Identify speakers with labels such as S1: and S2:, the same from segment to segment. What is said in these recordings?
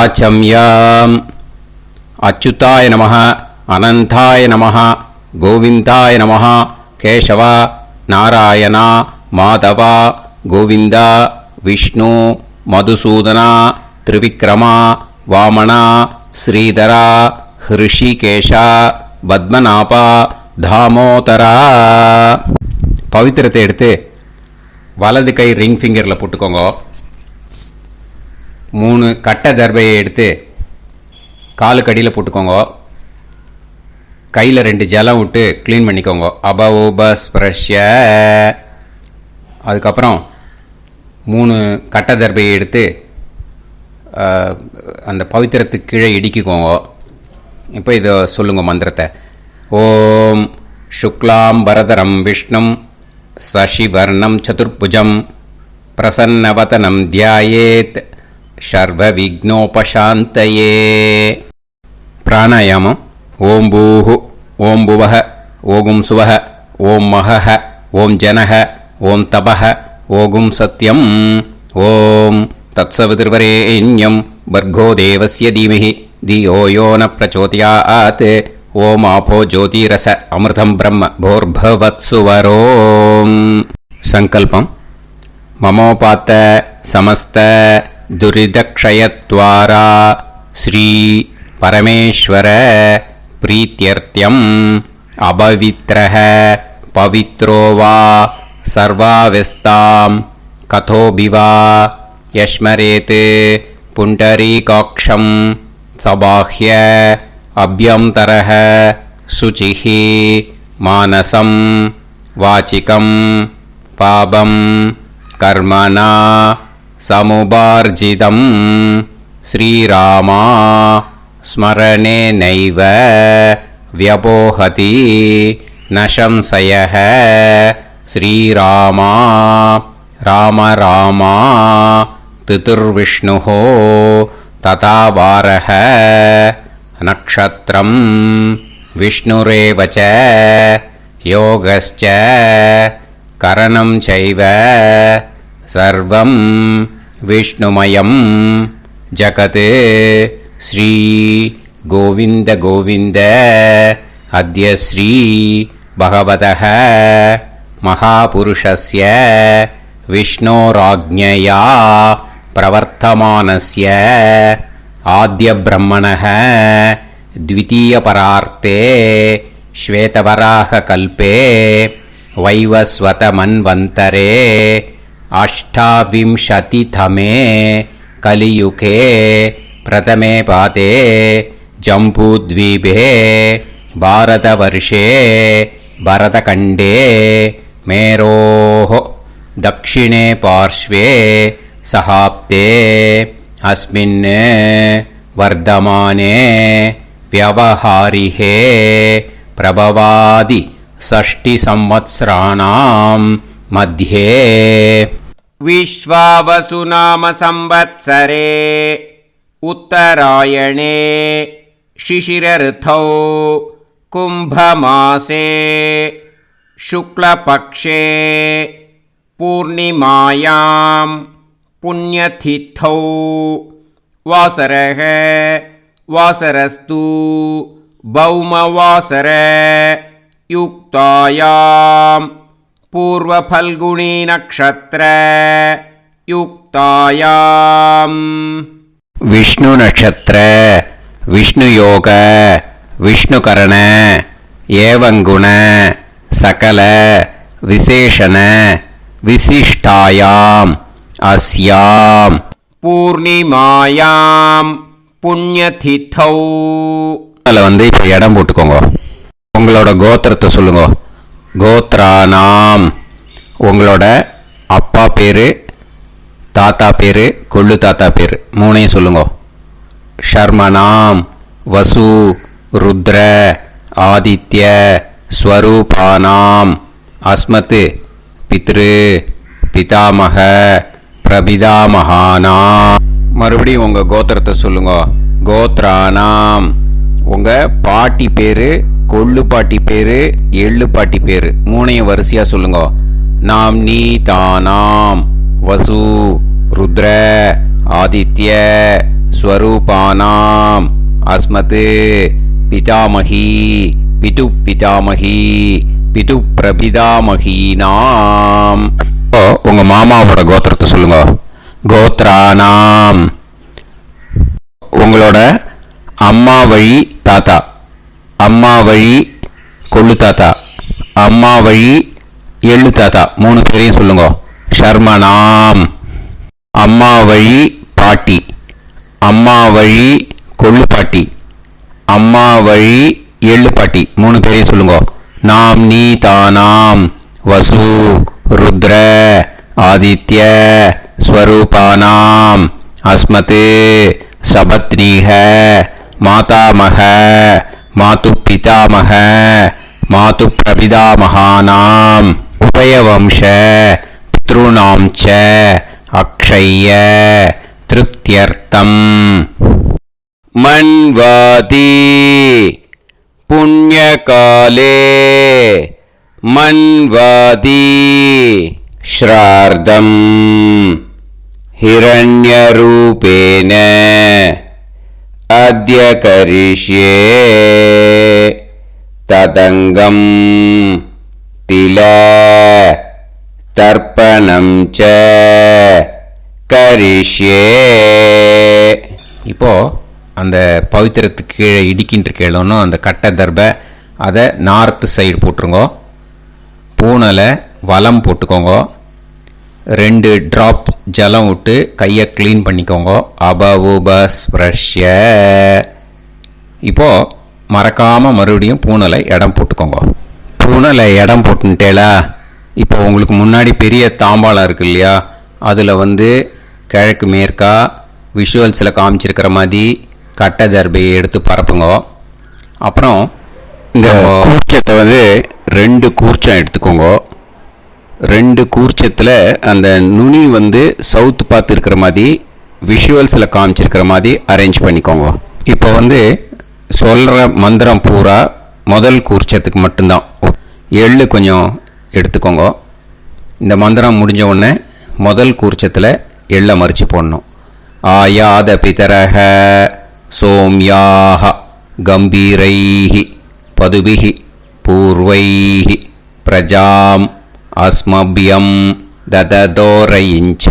S1: ஆச்சம்யாம். அச்சுதாய நமஹ, அனந்தாய நமஹ, கோவிந்தாய நமஹ, கேசவா, நாராயணா, மாதவா, கோவிந்தா, விஷ்ணு, மதுசூதனா, திரிவிக்ரமா, வாமனா, ஸ்ரீதரா, ஹிருஷிகேஷா, பத்மநாபா, தாமோதரா. பவித்திரத்தை எடுத்து வலது கை ரிங் ஃபிங்கரில் போட்டுக்கோங்க. 3 கட்டை தர்பையை எடுத்து காலுக்கடியில் போட்டுக்கோங்க. கையில் 2 ஜலம் விட்டு க்ளீன் பண்ணிக்கோங்க. அபௌபஸ்பிரஷ்ய. அதுக்கப்புறம் 3 கட்டை தர்பையை எடுத்து அந்த பவித்திரத்துக்கு கீழே இடிக்கிக்கோங்க. இப்போ இதை சொல்லுங்க மந்திரத்தை. ஓம் சுக்லாம் வரதரம் விஷ்ணும் சசிவர்ணம் சதுர்புஜம் பிரசன்னவதனம் தியாயேத் சர்வ விக்னோபசாந்தயே. பிராணாயாமம். ஓம் பூஹு, ஓம் புவஹ, ஓகும் சுவஹ, ஓம் மஹஹ, ஓம் ஜனஹ, ஓம் தபஹ, ஓகும் சத்யம். ஓம் தத்சவிதுர்வரேண்யம் பர்கோ தேவஸ்ய தீமஹி தியோ யோ ந பிரச்சோதயாத். ஓம் ஆபோ ஜோதிரச அமிர்தம் பிரம்ம போர்பவத்சுவரோம். சங்கல்பம். மமோபாத்த சமஸ்த துரிதக்ஷயத்வாரா ஸ்ரீ பரமேஸ்வர பிரீத்யர்த்தியம் அபவித்ரஹ பவித்ரோ வா சர்வாவஸ்தாம் கதோபிவா யஸ்மரேத் புண்டரீகாக்ஷம் சபாஹ்ய அப்யந்தரஹ சுசிஹி மானசம் வாசிகம் பாபம் கர்மணா சமுபார்ஜிதம் ஸ்ரீராமா ஸ்மரணேனைவ வ்யபோஹதி நசம்சயஹ. ஸ்ரீராமா ராம ராமா திதிர்விஷ்ணுஹோ ததா வாரஹ. நக்ஷத்ரம் விஷ்ணுரேவச யோகஸ்ச கரணம் சைவ சர்வம் விஷ்ணுமயம் ஜகத். ஸ்ரீ கோவிந்த கோவிந்த அத்ய ஸ்ரீ பகவதः மகாபுருஷஸ்ய விஷ்ணோராஜ்ஞயா பிரவர்த்தமானஸ்ய ஆத்ய பிரம்மணः த்விதீயபரார்த்தே ஸ்வேதவராக கல்பே வைவஸ்வத மன்வந்தரே அஷ்டாவிம்சதிதமே கலியுகே பிரதமே பாதே ஜம்பூத்வீபே பாரதவர்ஷே பரதகண்டே மேரோः தக்ஷிணே பார்ஷ்வே சஹாப்தே அஸ்மின் வர்தமானே व्यवहारिहे प्रभवादि षष्टि संवत्सराणां मध्ये
S2: विश्वावसु नाम संवत्सरे उत्तरायणे शिशिरऋतौ कुम्भमासे शुक्लपक्षे पूर्णिमायां पुण्यतिथौ वासरः वासरस्तु भौमवासर युक्तायां पूर्वफल्गुणी नक्षत्र युक्तायां
S1: विष्णु नक्षत्र विष्णु योग विष्णुकरण एवं गुण सकल विशेषण विशिष्टायां अस्यां
S2: पूर्णिमायां புண்ணியதிதௌ.
S1: அதில் வந்து இப்போ இடம் போட்டுக்கோங்க. உங்களோட கோத்திரத்தை சொல்லுங்க. கோத்ரானாம். உங்களோட அப்பா பேர், தாத்தா பேர், கொள்ளு தாத்தா பேர் 3ஐயும் சொல்லுங்க. ஷர்மனாம் வசு ருத்ர ஆதித்ய ஸ்வரூபானாம் அஸ்மத் பித்ரு பிதாமக பிரபிதாமகானாம். மறுபடியும் உங்கள் கோத்திரத்தை சொல்லுங்க. கோத்ரானாம். உங்கள் பாட்டி பேர், கொள்ளு பாட்டி பேர், எள்ளு பாட்டி பேர் 3ஐயும் வரிசையாக சொல்லுங்க. நாம் நீ தானாம் வசு ருத்ர ஆதித்ய ஸ்வரூபானாம் அஸ்மத் பிதாமகி பிது பிதாமகி பிது பிரபிதாமகீனாம். உங்க மாமாவோட கோத்திரத்தை சொல்லுங்க. கோத்ரானாம் உங்களோட அம்மா வழி தாத்தா, அம்மா வழி கொள்ளு தாத்தா, அம்மா வழி எள்ளு தாத்தா, 3 பேரையும் சொல்லுங்க. ஷர்மனாம் அம்மா வழி பாட்டி, அம்மா வழி கொள்ளு பாட்டி, அம்மா வழி எள்ளு பாட்டி, 3 பேரையும் சொல்லுங்க. நாம் நீ தானாம் வசு ருத்ர ஆதித்ய ஸ்வரூபானாம் அஸ்மத் சபத்னீஹ மாதாமக மாது பிதாமக மாது பிரபிதாமகானாம் உபயவம்ச பித்ருணாம் ச அக்ஷய்ய திருப்தியர்த்தம். மன்வாதி புண்ணியகாலே மன்வாதி ஸ்ரார்தம் ஹிரண்யரூபேன அத்ய கரிஷ்யே ததங்கம் தில தர்ப்பணம் ச கரிஷ்யே. இப்போ அந்த பவித்திரத்துக்கு கீழே இடிக்கின்ற கேளோன்னு அந்த கட்டை தர்பை அதை நார்த்து சைடு போட்டுருங்க. பூனலை வலம் போட்டுக்கோங்க. 2 ட்ராப் ஜலம் விட்டு கையை க்ளீன் பண்ணிக்கோங்க. அபவுபஸ்ப்ரஷ்ய. இப்போது மறக்காமல் மறுபடியும் பூனலை இடம் போட்டுக்கோங்க. பூனலை இடம் போட்டுட்டேலா. இப்போ உங்களுக்கு முன்னாடி பெரிய தாம்பாளம் இருக்கு இல்லையா, அதில் கிழக்கு மேற்கா விஷுவல்ஸில் காமிச்சிருக்கிற மாதிரி கட்டை தர்பையை எடுத்து பரப்புங்க. அப்புறம் இந்த கூர்ச்சத்தை 2 கூர்ச்சம் எடுத்துக்கோங்க. 2 கூர்ச்சத்தில் அந்த நுனி சவுத்து பார்த்து இருக்கிற மாதிரி விஷுவல்ஸில் காமிச்சிருக்கிற மாதிரி அரேஞ்ச் பண்ணிக்கோங்க. இப்போ சொல்கிற மந்திரம் பூரா முதல் கூர்ச்சத்துக்கு மட்டும்தான். எள்ளு கொஞ்சம் எடுத்துக்கோங்க. இந்த மந்திரம் முடிஞ்ச உடனே முதல் கூர்ச்சத்தில் எள்ளை மறித்து போடணும். ஆயாத பிதரக சோம்யாக கம்பீரைஹி பதுபிஹி பூர்வைஹி பிரஜாம் அஸ்மபியம் தததோரயிஞ்ச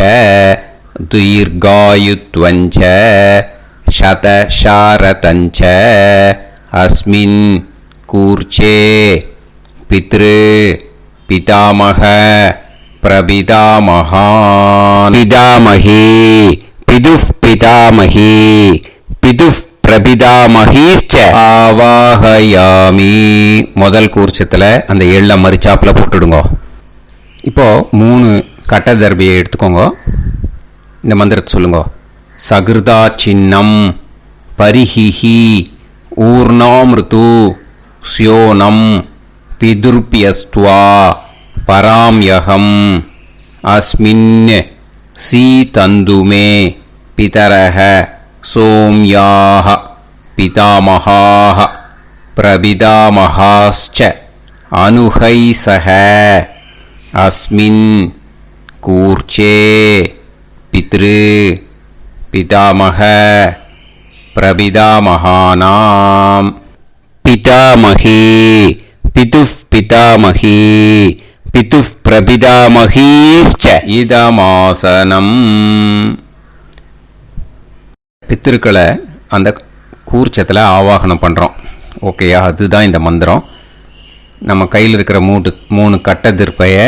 S1: தீர்காயுத்வஞ்ச சதசாரதஞ்ச அஸ்மின் கூர்ச்சே பித்ரு பிதாமக பிரபிதாமகான் பிதாமகி பிதுஃப் பிதாமகி பிதுஃப் பிரபிதாமகீச்ச ஆவாஹயாமி. முதல் கூர்ச்சத்தில் அந்த எள்ளை மறிச்சாப்பில் போட்டுடுங்க. இப்போது 3 கட்டை தர்பியை எடுத்துக்கோங்க. இந்த மந்திரத்தை சொல்லுங்க. சகிருதா சின்னம் பரிஹிஹி ஊர்ணாமிருது ஸ்யோனம் பிதுர்பியஸ்துவா பராம்யகம் அஸ்மின் சீதந்துமே பிதரஹ சோம்யாஹ பிதாமஹாஹ பிரபிதாமஹாஸ்ச அனுஹைசஹ அஸ்மின் கூர்ச்சே பித்ரு பிதாமஹ பிரபிதாமகானாம் பிதாமகி பிதுஃப் பிதாமகி பிதுஃப் பிரபிதாமகீஸ்ச இதமாசனம். பித்திருக்களை அந்த கூர்ச்சத்தில் ஆவாகனம் பண்ணுறோம். ஓகேயா? அதுதான் இந்த மந்திரம். நம்ம கையில் இருக்கிற 3 கட்டை திருப்பையை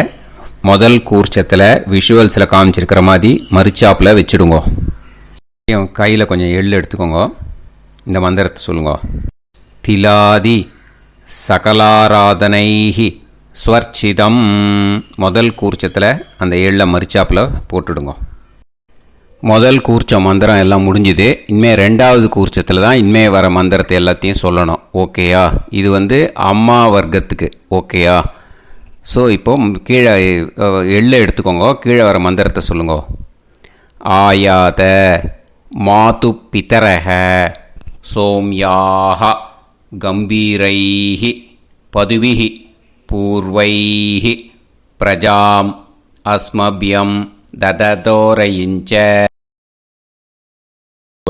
S1: முதல் கூர்ச்சத்தில் விஷுவல்ஸில் காமிச்சிருக்கிற மாதிரி மறிச்சாப்பில் வச்சுடுங்க. கையில் கொஞ்சம் எள்ளு எடுத்துக்கோங்க. இந்த மந்திரத்தை சொல்லுங்க. திலாதி சகலாராதனைஹி ஸ்வர்ச்சிதம். முதல் கூர்ச்சத்தில் அந்த எள்ளை மறிச்சாப்பில் போட்டுடுங்க. முதல் கூர்ச்சம் மந்திரம் எல்லாம் முடிஞ்சுது. இனிமேல் 2வது கூர்ச்சத்தில் தான் இனிமேல் வர மந்திரத்தை எல்லாத்தையும் சொல்லணும். ஓகேயா? இது அம்மா வர்க்கத்துக்கு. ஓகேயா? ஸோ இப்போது கீழே எள்ளை எடுத்துக்கோங்க. கீழே வர மந்திரத்தை சொல்லுங்க. ஆயாத மாது பிதரஹ சோம்யாக கம்பீரைஹி பதுவிஹி பூர்வைஹி பிரஜாம் அஸ்மபியம் தததோரயிஞ்ச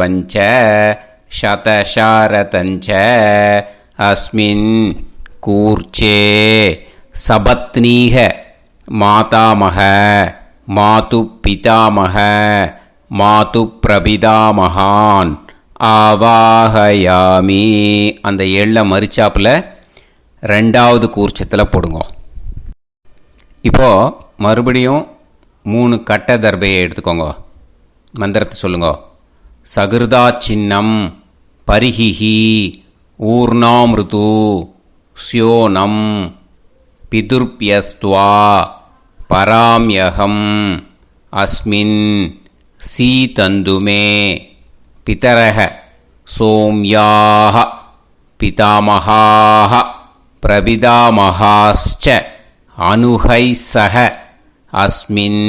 S1: சதசர்வஞ்ச சதசாரதஞ்ச அஸ்மின் கூர்ச்சே சபத்னீக மாதாமக மாது பிதாமக மாது பிரபிதாமகான் ஆவாஹயாமி. அந்த எள்ள மரிச்சாப்பில் ரெண்டாவது கூர்ச்சத்தில் போடுங்க. இப்போது மறுபடியும் 3 கட்ட தர்பையை எடுத்துக்கோங்க. மந்திரத்தை சொல்லுங்க. சகிருதா சின்னம் பரிஹிஹி ஊர்ணாமிருது ஸ்யோனம் பிதுர்பியஸ்துவா பராம்யகம் அஸ்மின் சீதந்துமே பிதரஹ சோம்யாஹ பிதாமஹாஹ பிரபிதாமஹாஸ்ச அனுஹைசஹ அஸ்மின்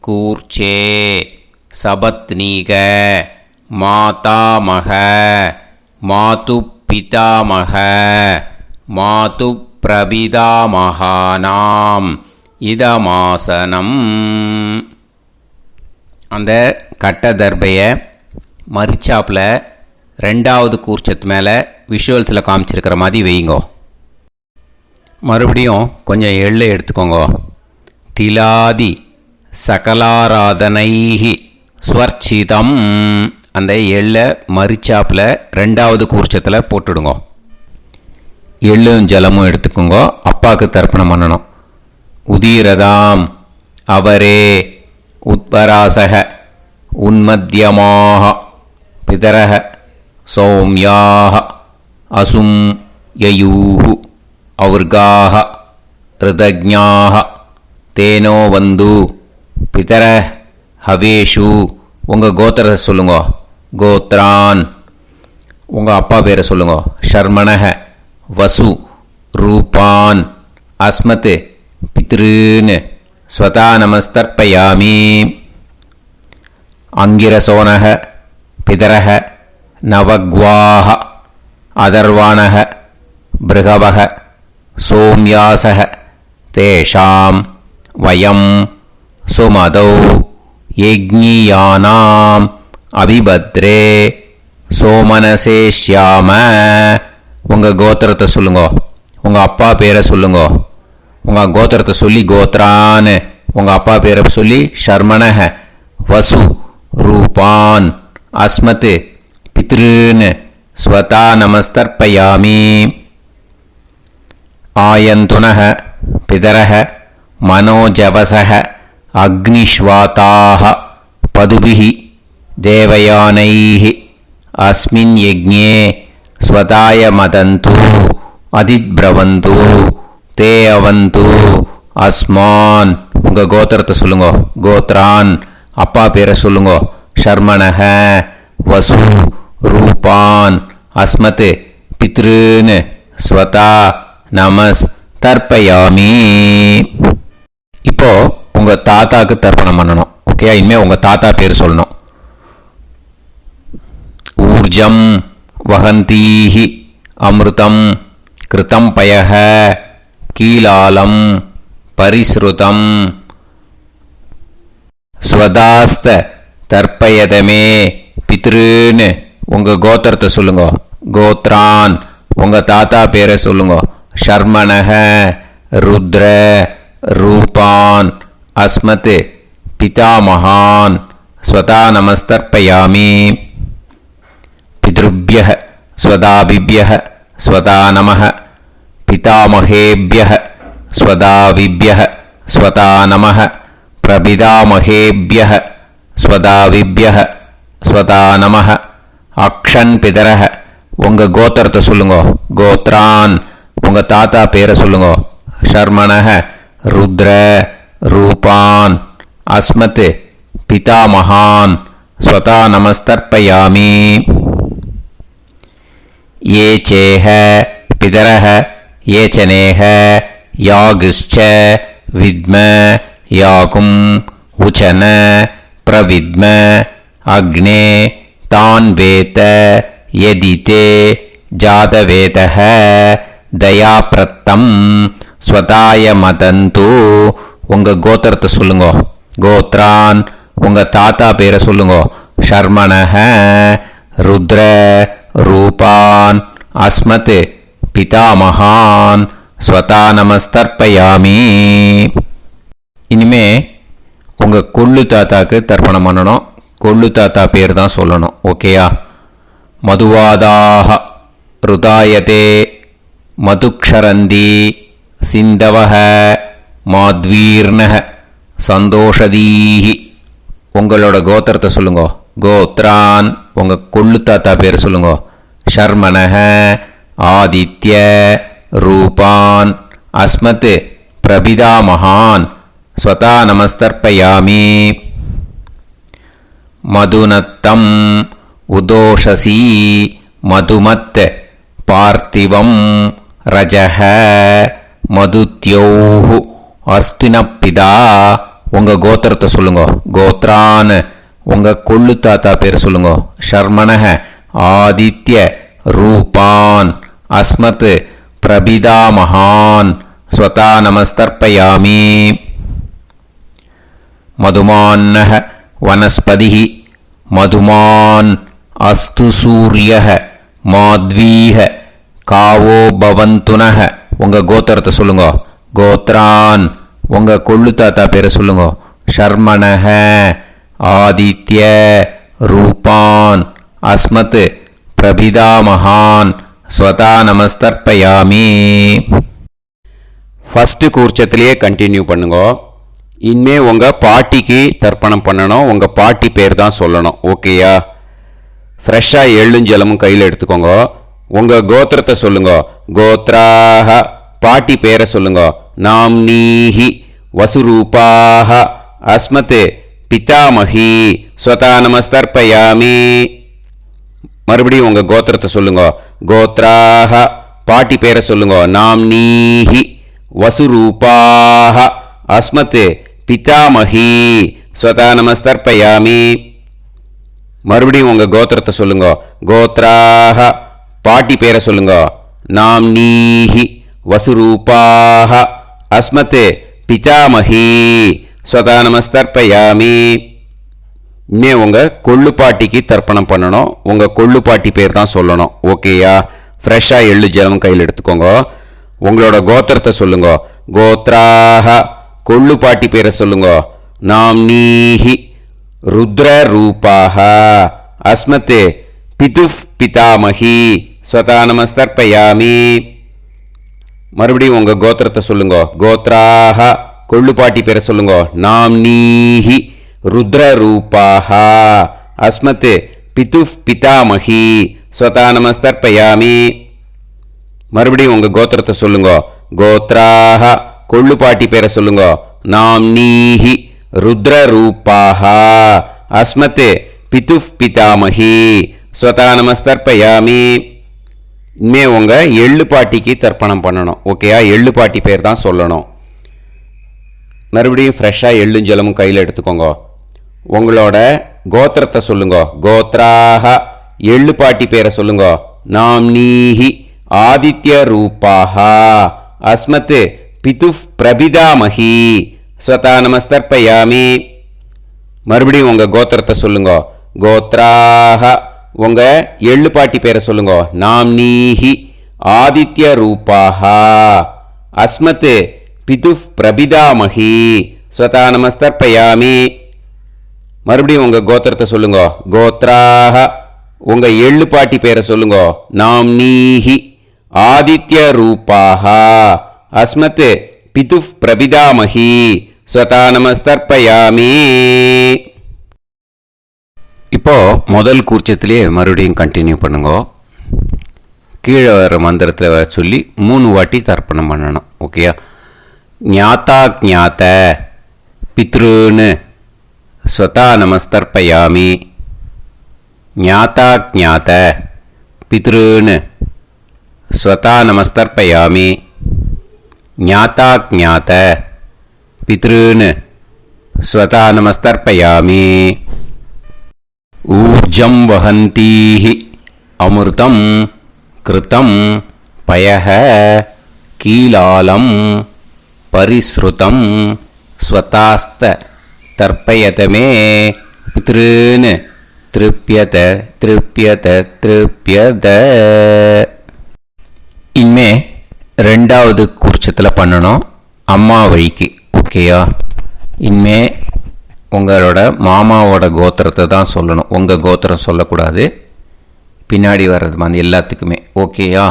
S1: கூர்ச்சே சபத்னீக மாதாமக மாது பிதாமக மாது பிரபிதாமகானாம் இதமாசனம். அந்த கட்ட தர்பையை மரிச்சாப்பில் ரெண்டாவது கூர்ச்சத்து மேலே விஷுவல்ஸில் காமிச்சிருக்கிற மாதிரி வைங்கோ. மறுபடியும் கொஞ்சம் எள்ளை எடுத்துக்கோங்க. திலாதி சகலாராதனைஹி ஸ்வர்ச்சிதம். அந்த எள்ளை மரிச்சாப்பில் ரெண்டாவது கூர்ச்சத்தில் போட்டுடுங்க. எள்ளும் ஜலமும் எடுத்துக்கோங்க. அப்பாவுக்கு தர்ப்பணம் பண்ணணும். உதீரதாம் அவரே உத்பராசக உன்மத்தியமாக பிதரக சௌம்யாக அசும் யயூஹு ஔர்காக ரிதஜ்ஞாக தேனோ வந்து பிதர ஹவேஷு. உங்கள் கோத்திரத்தை சொல்லுங்க. கோத்ரான். உங்கள் அப்பா பேரை சொல்லுங்க. ஷர்மணக வசு ரூபான் அஸ்மத் பித்ருன்னு ஸ்வதா நமஸ்தர்ப்பயாமி. அங்கிரசோனக பிதரக நவக்வாஹ அதர்வாணக பிருகவக சோம்யாசக தேஷாம் வயம் சுமதௌ யஜ்ஞியானாம் அபிபத்ரே சோமனசேஷ்யாம. உங்கள் கோத்திரத்தை சொல்லுங்க. உங்கள் அப்பா பேரை சொல்லுங்க. உங்கள் கோத்திரத்தை சொல்லி கோத்ரான்னு உங்கள் அப்பா பேரை சொல்லி ஷர்மணக வசு ரூபான் அஸ்மத் பித்ருன்னு ஸ்வதா நமஸ்தர்ப்பயாமி. ஆயந்துனக பிதரக மனோஜவசக அக்னிஷ்வாதாக பதுபிஹி தேவயானைஹி அஸ்மின் யஜ்ஞே ஸ்வதாய மதந்து அதித்பிரவந்து தே அவது அஸ்மான். உங்கள் கோத்திரத்தை சொல்லுங்க. கோத்ரான். அப்பா பேரை சொல்லுங்க. ஷர்மணக வசு ரூபான் அஸ்மத் பித்ருன்னு ஸ்வதா நமஸ் தர்ப்பயாமி. இப்போ உங்கள் தாத்தாக்கு தர்ப்பணம் பண்ணணும். ஓகே, இனிமேல் உங்கள் தாத்தா பேர் சொல்லணும். ஊர்ஜம் வஹந்தீஹி அமிர்தம் கிருதம் பயஹ கீலாலம் பரிஸ்ருதம் ஸ்வதாஸ்த தர்ப்பயதமே பித்ருன்னு உங்கள் கோத்திரத்தை சொல்லுங்க. கோத்ரான். உங்கள் தாத்தா பேரை சொல்லுங்க. ஷர்மணக ருத்ர ரூபான் அஸ்மத் பிதாமகான் ஸ்வதா நமஸ்தர்ப்பயாமி. பித்ருப்யஹ ஸ்வதாபிப்யஹ ஸ்வதா நமஹ பிதாமகேப்யஹ ஸ்வதாவிப்யஹ ஸ்வதா நமஹ பிரபிதாமகேப்யஹ ஸ்வதாவிப்யஹ ஸ்வதா நமஹ. அக்ஷன் பிதரஹ. உங்கள் கோத்திரத்தை சொல்லுங்க. கோத்ரான். உங்கள் தாத்தா பேரை சொல்லுங்க. ஷர்மணக ருத்ர ரூபான் அஸ்மத் பிதாமகான் ஸ்வதா நமஸ்தர்ப்பயாமி. ये चेह पितरः ये चनेह यागश्च विद्म याकुम् उचन प्रविद्म अग्ने तान् वेत यदिते जातवेदः दयाप्रत्तं स्वताय मदन्तु. உங்கள் கோத்திரத்தை சொல்லுங்க. கோத்ரான். உங்கள் தாத்தா பேரை சொல்லுங்க. शर्मणः रुद्र रूपान् अस्मत् पितामहान् स्वता नमस्तर्पयामि. இனிமே உங்கள் கொள்ளு தாத்தாக்கு தர்ப்பணம் பண்ணணும். கொள்ளு தாத்தா பேர் தான் சொல்லணும். ஓகேயா? மதுவாதாக ருதாயதே மதுக்ஷரந்தி சிந்தவஹ மாத்வீர்ணஹ சந்தோஷதீஹி. உங்களோட கோத்திரத்தை சொல்லுங்க. கோத்ரான் உங்கள் கொள்ளு தாத்தா பேர் சொல்லுங்க. ஷர்மணஹ ஆதித்ய ரூபான் அஸ்மத் பிரபிதாமகான் स्वता नमस्तर्पयामि. मधुनत्तम उदोषसी मधुमत् पार्थिवं रजः मधुत्योः अस्तिनपिदा. உங்க கோத்திரத்தை சொல்லுங்க. கோத்ரான் உங்க கொள்ளு தாத்தா பேர் சொல்லுங்க. ஷர்மணஹ ஆதித்ய ரூபான் அஸ்மத் பிரபிதாமகான் स्वता नमस्तर्पयामि. मधुमान्नः वनस्पतिः मधुमान् अस्तु सूर्यः माध्वीः कावो भवन्तुनः. உங்கள் கோத்திரத்தை சொல்லுங்க. கோத்ரான் உங்கள் கொள்ளு தாத்தா பேரை சொல்லுங்க. ஷர்மணஹ ஆதித்ய ரூபான் அஸ்மத் பிரபிதாமகான் ஸ்வதா நமஸ்தர்ப்பயாமி.
S3: ஃபஸ்ட்டு கூர்ச்சத்திலேயே கண்டினியூ பண்ணுங்க. இனிமே உங்கள் பாட்டிக்கு தர்ப்பணம் பண்ணணும். உங்கள் பாட்டி பேர் தான் சொல்லணும். ஓகேயா? ஃப்ரெஷ்ஷாக எள்ளும் ஜலமும் கையில் எடுத்துக்கோங்க. உங்கள் கோத்திரத்தை சொல்லுங்க. கோத்ராக பாட்டி பேரை சொல்லுங்க. நாம்னீஹி வசுரூபாக அஸ்மத் பிதாமஹி ஸ்வதா நமஸ்தர்ப்பயாமி. மறுபடியும் உங்கள் கோத்திரத்தை சொல்லுங்க. கோத்ராக பாட்டி பேரை சொல்லுங்க. நாம்னீஹி வசுரூபாக அஸ்மத் பிதாமஹி ஸ்வதா நமஸ்தர்ப்பயாமி. மறுபடியும் உங்கள் கோத்திரத்தை சொல்லுங்க. கோத்ராக பாட்டி பேரை சொல்லுங்க. நாம்னீஹி வசுரூபாக அஸ்மத் பிதாமஹி ஸ்வதா நமஸ்தர்ப்பயாமி. இனிமே உங்கள் கொள்ளு பாட்டிக்கு தர்ப்பணம் பண்ணணும். உங்கள் கொள்ளு பாட்டி பேர் தான் சொல்லணும். ஓகேயா? ஃப்ரெஷ்ஷாக எள்ளு ஜலம் கையில் எடுத்துக்கோங்க. உங்களோட கோத்திரத்தை சொல்லுங்க. கோத்ராக கொள்ளு பாட்டி பேரை சொல்லுங்க. நாம்னீஹி ருத்ர ரூபாக அஸ்மத் பிதுஃப் பிதாமஹி ஸ்வதா நமஸ்தர்ப்பயாமி. மறுபடியும் உங்கள் கோத்திரத்தை சொல்லுங்க. கோத்ராக கொள்ளு பாட்டி பேரை சொல்லுங்க. நாம்னீஹி ருத்ர ரூபாக அஸ்மத் பிதுஃப் பிதாமஹி ஸ்வதா நமஸ்தர்ப்பயாமி. மறுபடியும் உங்கள் கோத்திரத்தை சொல்லுங்க. கோத்ராக கொள்ளு பாட்டி பேரை சொல்லுங்க. நாம்னீஹி ருத்ர ரூபாக அஸ்மத் பிதுஃப் பிதாமஹி ஸ்வதா நமஸ்தர்ப்பயாமி. இனிமே உங்கள் எள்ளு பாட்டிக்கு தர்ப்பணம் பண்ணணும். ஓகேயா? எள்ளு பாட்டி பேர் தான் சொல்லணும். மறுபடியும் ஃப்ரெஷ்ஷாக எள்ளும் ஜலமும் கையில் எடுத்துக்கோங்க. உங்களோட கோத்திரத்தை சொல்லுங்க. கோத்ராக எள்ளு பாட்டி பேரை சொல்லுங்க. நாம்னீஹி ஆதித்ய ரூபாக அஸ்மத் பிதுஃப் பிரபிதாமஹி ஸ்வதா நமஸ்தர்ப்பயாமி. மறுபடியும் உங்கள் கோத்திரத்தை சொல்லுங்க. கோத்ராக உங்கள் எள்ளு பாட்டி பேரை சொல்லுங்க. நாம்னீஹி ஆதித்ய ரூபாக அஸ்மத் பிதுஃப் பிரபிதாமஹி ஸ்வதா நமஸ்தர்ப்பயாமி. மறுபடியும் உங்கள் கோத்திரத்தை சொல்லுங்க. கோத்ராக உங்கள் எள்ளு பாட்டி பேரை சொல்லுங்க. நாம்னீஹி ஆதித்ய ரூபாக அஸ்மத் பிதுஃப் பிரபிதாமஹி ஸ்வதா நமஸ்தர்ப்பயாமி.
S1: இப்போ முதல் கூர்ச்சத்திலேயே மறுபடியும் கண்டினியூ பண்ணுங்க. கீழே வர மந்திரத்தில் சொல்லி 3 வாட்டி தர்ப்பணம் பண்ணணும். ஓகேயா? ஞாத்தா ஞாத்த பித்ருன்னு ஸ்வதா நமஸ்தர்ப்பயாமி. ஞாத்தா ஞாத்த பித்ருன்னு ஸ்வதா நமஸ்தர்ப்பயாமி. ஞாத்தா ஞாத்த பித்ருன்னு ஸ்வதா நமஸ்தர்ப்பயாமி. ऊर्जं वहन्तीः अमृतं कृतं पयः कीलालं परिसृतं स्वतास्त तर्पयत मे पितॄन् திருப்யத திருப்யத திருப்யத. இனிமே ரெண்டாவது கூர்ச்சத்தில் பண்ணணும், அம்மா வழிக்கு. ஓகேயா? இனிமே உங்களோட மாமாவோட கோத்திரத்தை தான் சொல்லணும், உங்கள் கோத்திரம் சொல்லக்கூடாது. பின்னாடி வர்றது மாதிரி எல்லாத்துக்குமே. ஓகேயா?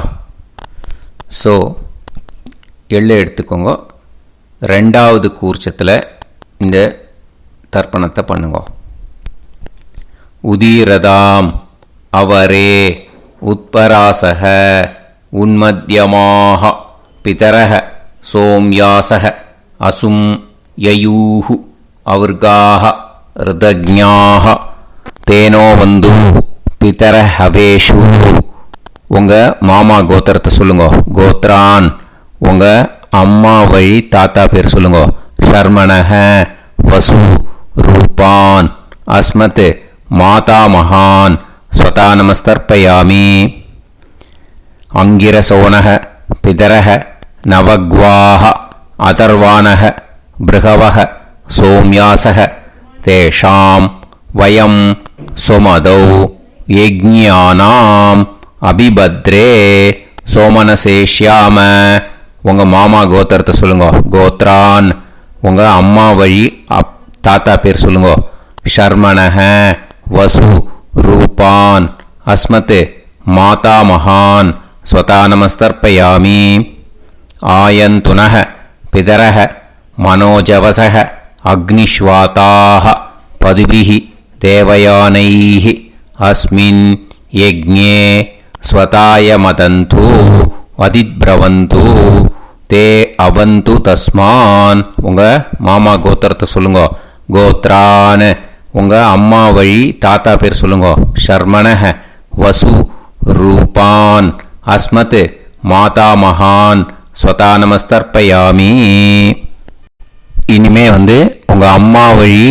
S1: ஸோ எள்ளு எடுத்துக்கோங்க. ரெண்டாவது கூர்ச்சத்தில் இந்த தர்ப்பணத்தை பண்ணுங்க. உதீரதாம் அவரே உத்பராசக உன்மத்யமாக பிதரக சோம்யாசக அசும் யயூஹு அவர்காக ருதஜ்ஞாக தேனோ வந்து பிதர ஹவேஷு. உங்கள் மாமா கோத்திரத்தை சொல்லுங்க. கோத்ரான் உங்கள் அம்மா வழி தாத்தா பேர் சொல்லுங்க. ஷர்மணஹ வசு ரூபான் அஸ்மத் மாதா மகான் ஸ்வதா நமஸ்தர்ப்பயாமி. அங்கிரசோனஹ பிதரஹ நவக்வாஹ அதர்வானஹ பிருகவஹ சோம்யாசஹ தேஷாம் வயம் சுமதௌ யஜ்ஞானாம் அபிபத்ரே சோமனசேஷ்யாம. உங்கள் மாமா கோத்திரத்தை சொல்லுங்க. கோத்ரான் உங்கள் அம்மா வழி தாத்தா பேர் சொல்லுங்க. ஷர்மணஹ வசு ரூபான் அஸ்மத் மாதா மகான் ஸ்வதா நமஸ்தர்ப்பயாமி. ஆயந்துனஹ பிதரஹ மனோஜவசஹ அக்னிஷ்வாதாஹ பதுபிஹி தேவயானைஹ அஸ்மின் யஜ்ஞே ஸ்வதாய மதந்து அதிப்ரவந்து தே அவந்து தஸ்மான். உங்கள் மாமா கோத்திரத்தை சொல்லுங்க. கோத்ரான் உங்கள் அம்மா வழி தாத்தா பேர் சொல்லுங்க. ஷர்மணஹ வசு ரூபான் அஸ்மத் மாதா மகான் ஸ்வதா நமஸ்தர்ப்பயாமி. இனிமே உங்கள் அம்மா வழி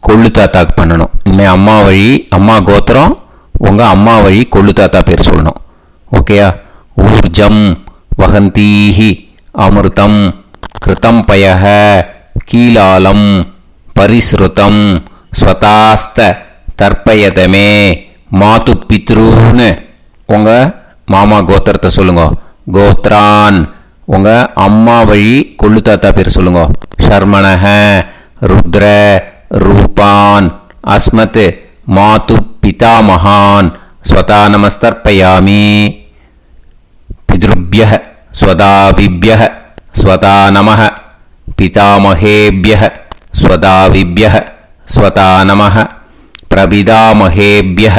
S1: கொள்ளு தாத்தாக்கு பண்ணணும். இனிமேல் அம்மா வழி அம்மா கோத்திரம் உங்கள் அம்மா வழி கொள்ளு தாத்தா பேர் சொல்லணும். ஓகேயா? ஊர்ஜம் வகந்தீஹி அமிர்தம் கிருதம் பயஹ கீலாலம் பரிஸ்ருதம் ஸ்வதாஸ்த தர்ப்பயதமே மாது பித்ருன்னு. உங்கள் மாமா கோத்திரத்தை சொல்லுங்க. கோத்ரான் உங்கள் அம்மா வழி கொள்ளு தாத்தா பேர் சொல்லுங்க. ஷர்மணஹ ருத்ர ரூபான் அஸ்மத் மாது பிதா மகான் ஸ்வதா நமஸ்தர்ப்பயாமி. பித்ருப்யஹ ஸ்வதாவிப்யஹ ஸ்வதா நமஹ பிதாமஹேப்யஹ ஸ்வதாவிப்யஹ ஸ்வதா நமஹ பிரபிதாமஹேப்யஹ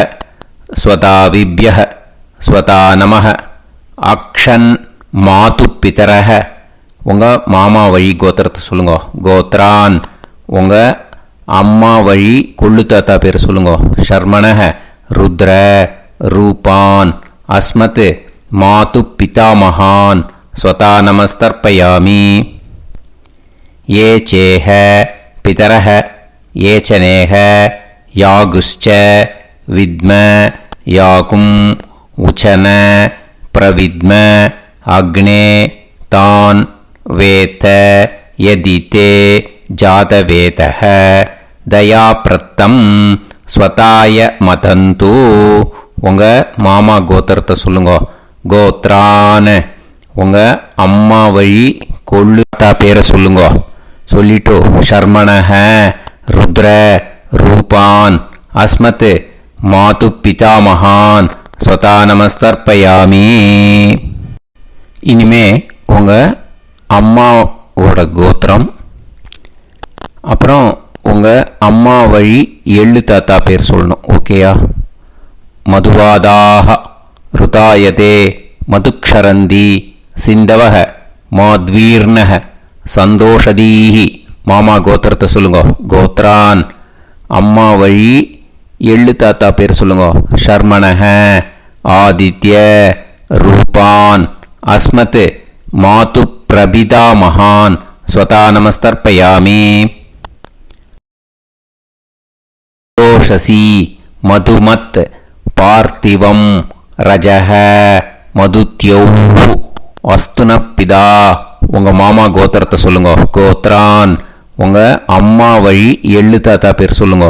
S1: ஸ்வதாவிப்யஹ ஸ்வதா நமஹ. அக்ஷன் மாது பிதரஹ உங்கள் மாமா வழி கோத்திரத்தை சொல்லுங்க. கோத்ரான் உங்கள் அம்மா வழி கொள்ளு தாத்தா பேர் சொல்லுங்க. ஷர்மணஹ ருத்ர ரூபான் அஸ்மத் மாது பிதா மகான் ஸ்வதா நமஸ்தர்ப்பயாமி. ஏ சேஹ பிதரஹ ஏச்சனேஹ யாகுஷ்ச வித்ம யாகும் உச்சன பிரவித்ம அக்னே தான் வேத யதிதே ஜாதவேதஹ தயாப்ரத்தம் ஸ்வதாய மதந்து. உங்கள் மாமா கோத்திரத்தை சொல்லுங்க. கோத்ரான் உங்கள் அம்மா வழி கொள்ளு தாத்தா பேரை சொல்லுங்க. சொல்லிட்டு ஷர்மணஹ ருத்ர ரூபான் அஸ்மத் மாது பிதா மகான் ஸ்வதா நமஸ்தர்ப்பயாமி. இனிமே உங்கள் அம்மாவோட கோத்திரம், அப்புறம் உங்கள் அம்மா வழி எள்ளு தாத்தா பேர் சொல்லணும். ஓகேயா? மதுவாதாக ருதாயதே மதுக்ஷரந்தி சிந்தவக மாத்வீர்ணக சந்தோஷதீஹி. மாமா கோத்திரத்தை சொல்லுங்க. கோத்ரான் அம்மா வழி எள்ளு தாத்தா பேர் சொல்லுங்க. ஷர்மணஹ ஆதித்ய ரூபான் அஸ்மத் மாது பிரபிதா மகான் ஸ்வதா நமஸ்தர்ப்பயாமி. தோஷசி மதுமத் பார்த்திவம் ரஜஹ மதுத்யௌஹு அஸ்துனப்பிதா. உங்கள் மாமா கோத்திரத்தை சொல்லுங்க. கோத்ரான் உங்கள் அம்மா வழி எள்ளு தாத்தா பேர் சொல்லுங்க.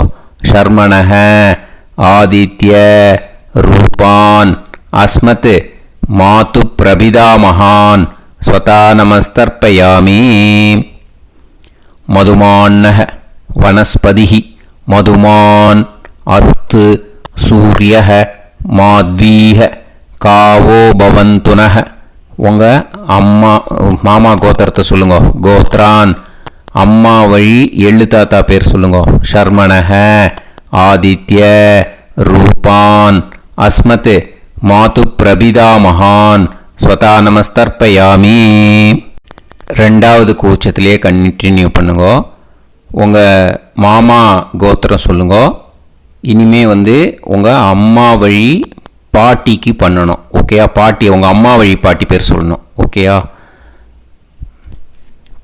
S1: ஷர்மணஹ ஆதித்ய ரூபான் அஸ்மத் மாது பிரபிதாமகான் ஸ்வதா நமஸ்தர்ப்பயாமி. மதுமான்னः வனஸ்பதிः மதுமான் அஸ்து சூரியः மாத்வீஹ காவோ பவந்துனः. உங்கள் அம்மா மாமா கோத்திரத்தை சொல்லுங்க. கோத்ரான் அம்மா வழி எள்ளு தாத்தா பேர் சொல்லுங்க. ஷர்மணஹ ஆதித்ய ரூபான் அஸ்மத் மாது பிரபிதாமகான் ஸ்வதா நமஸ்தர்ப்பயாமி. ரெண்டாவது கூச்சத்திலே கண்டினியூ பண்ணுங்க. உங்கள் மாமா கோத்திரம் சொல்லுங்க. இனிமே உங்கள் அம்மா வழி பாட்டிக்கு பண்ணணும். ஓகேயா? பாட்டி உங்கள் அம்மா வழி பாட்டி பேர் சொல்லணும். ஓகேயா?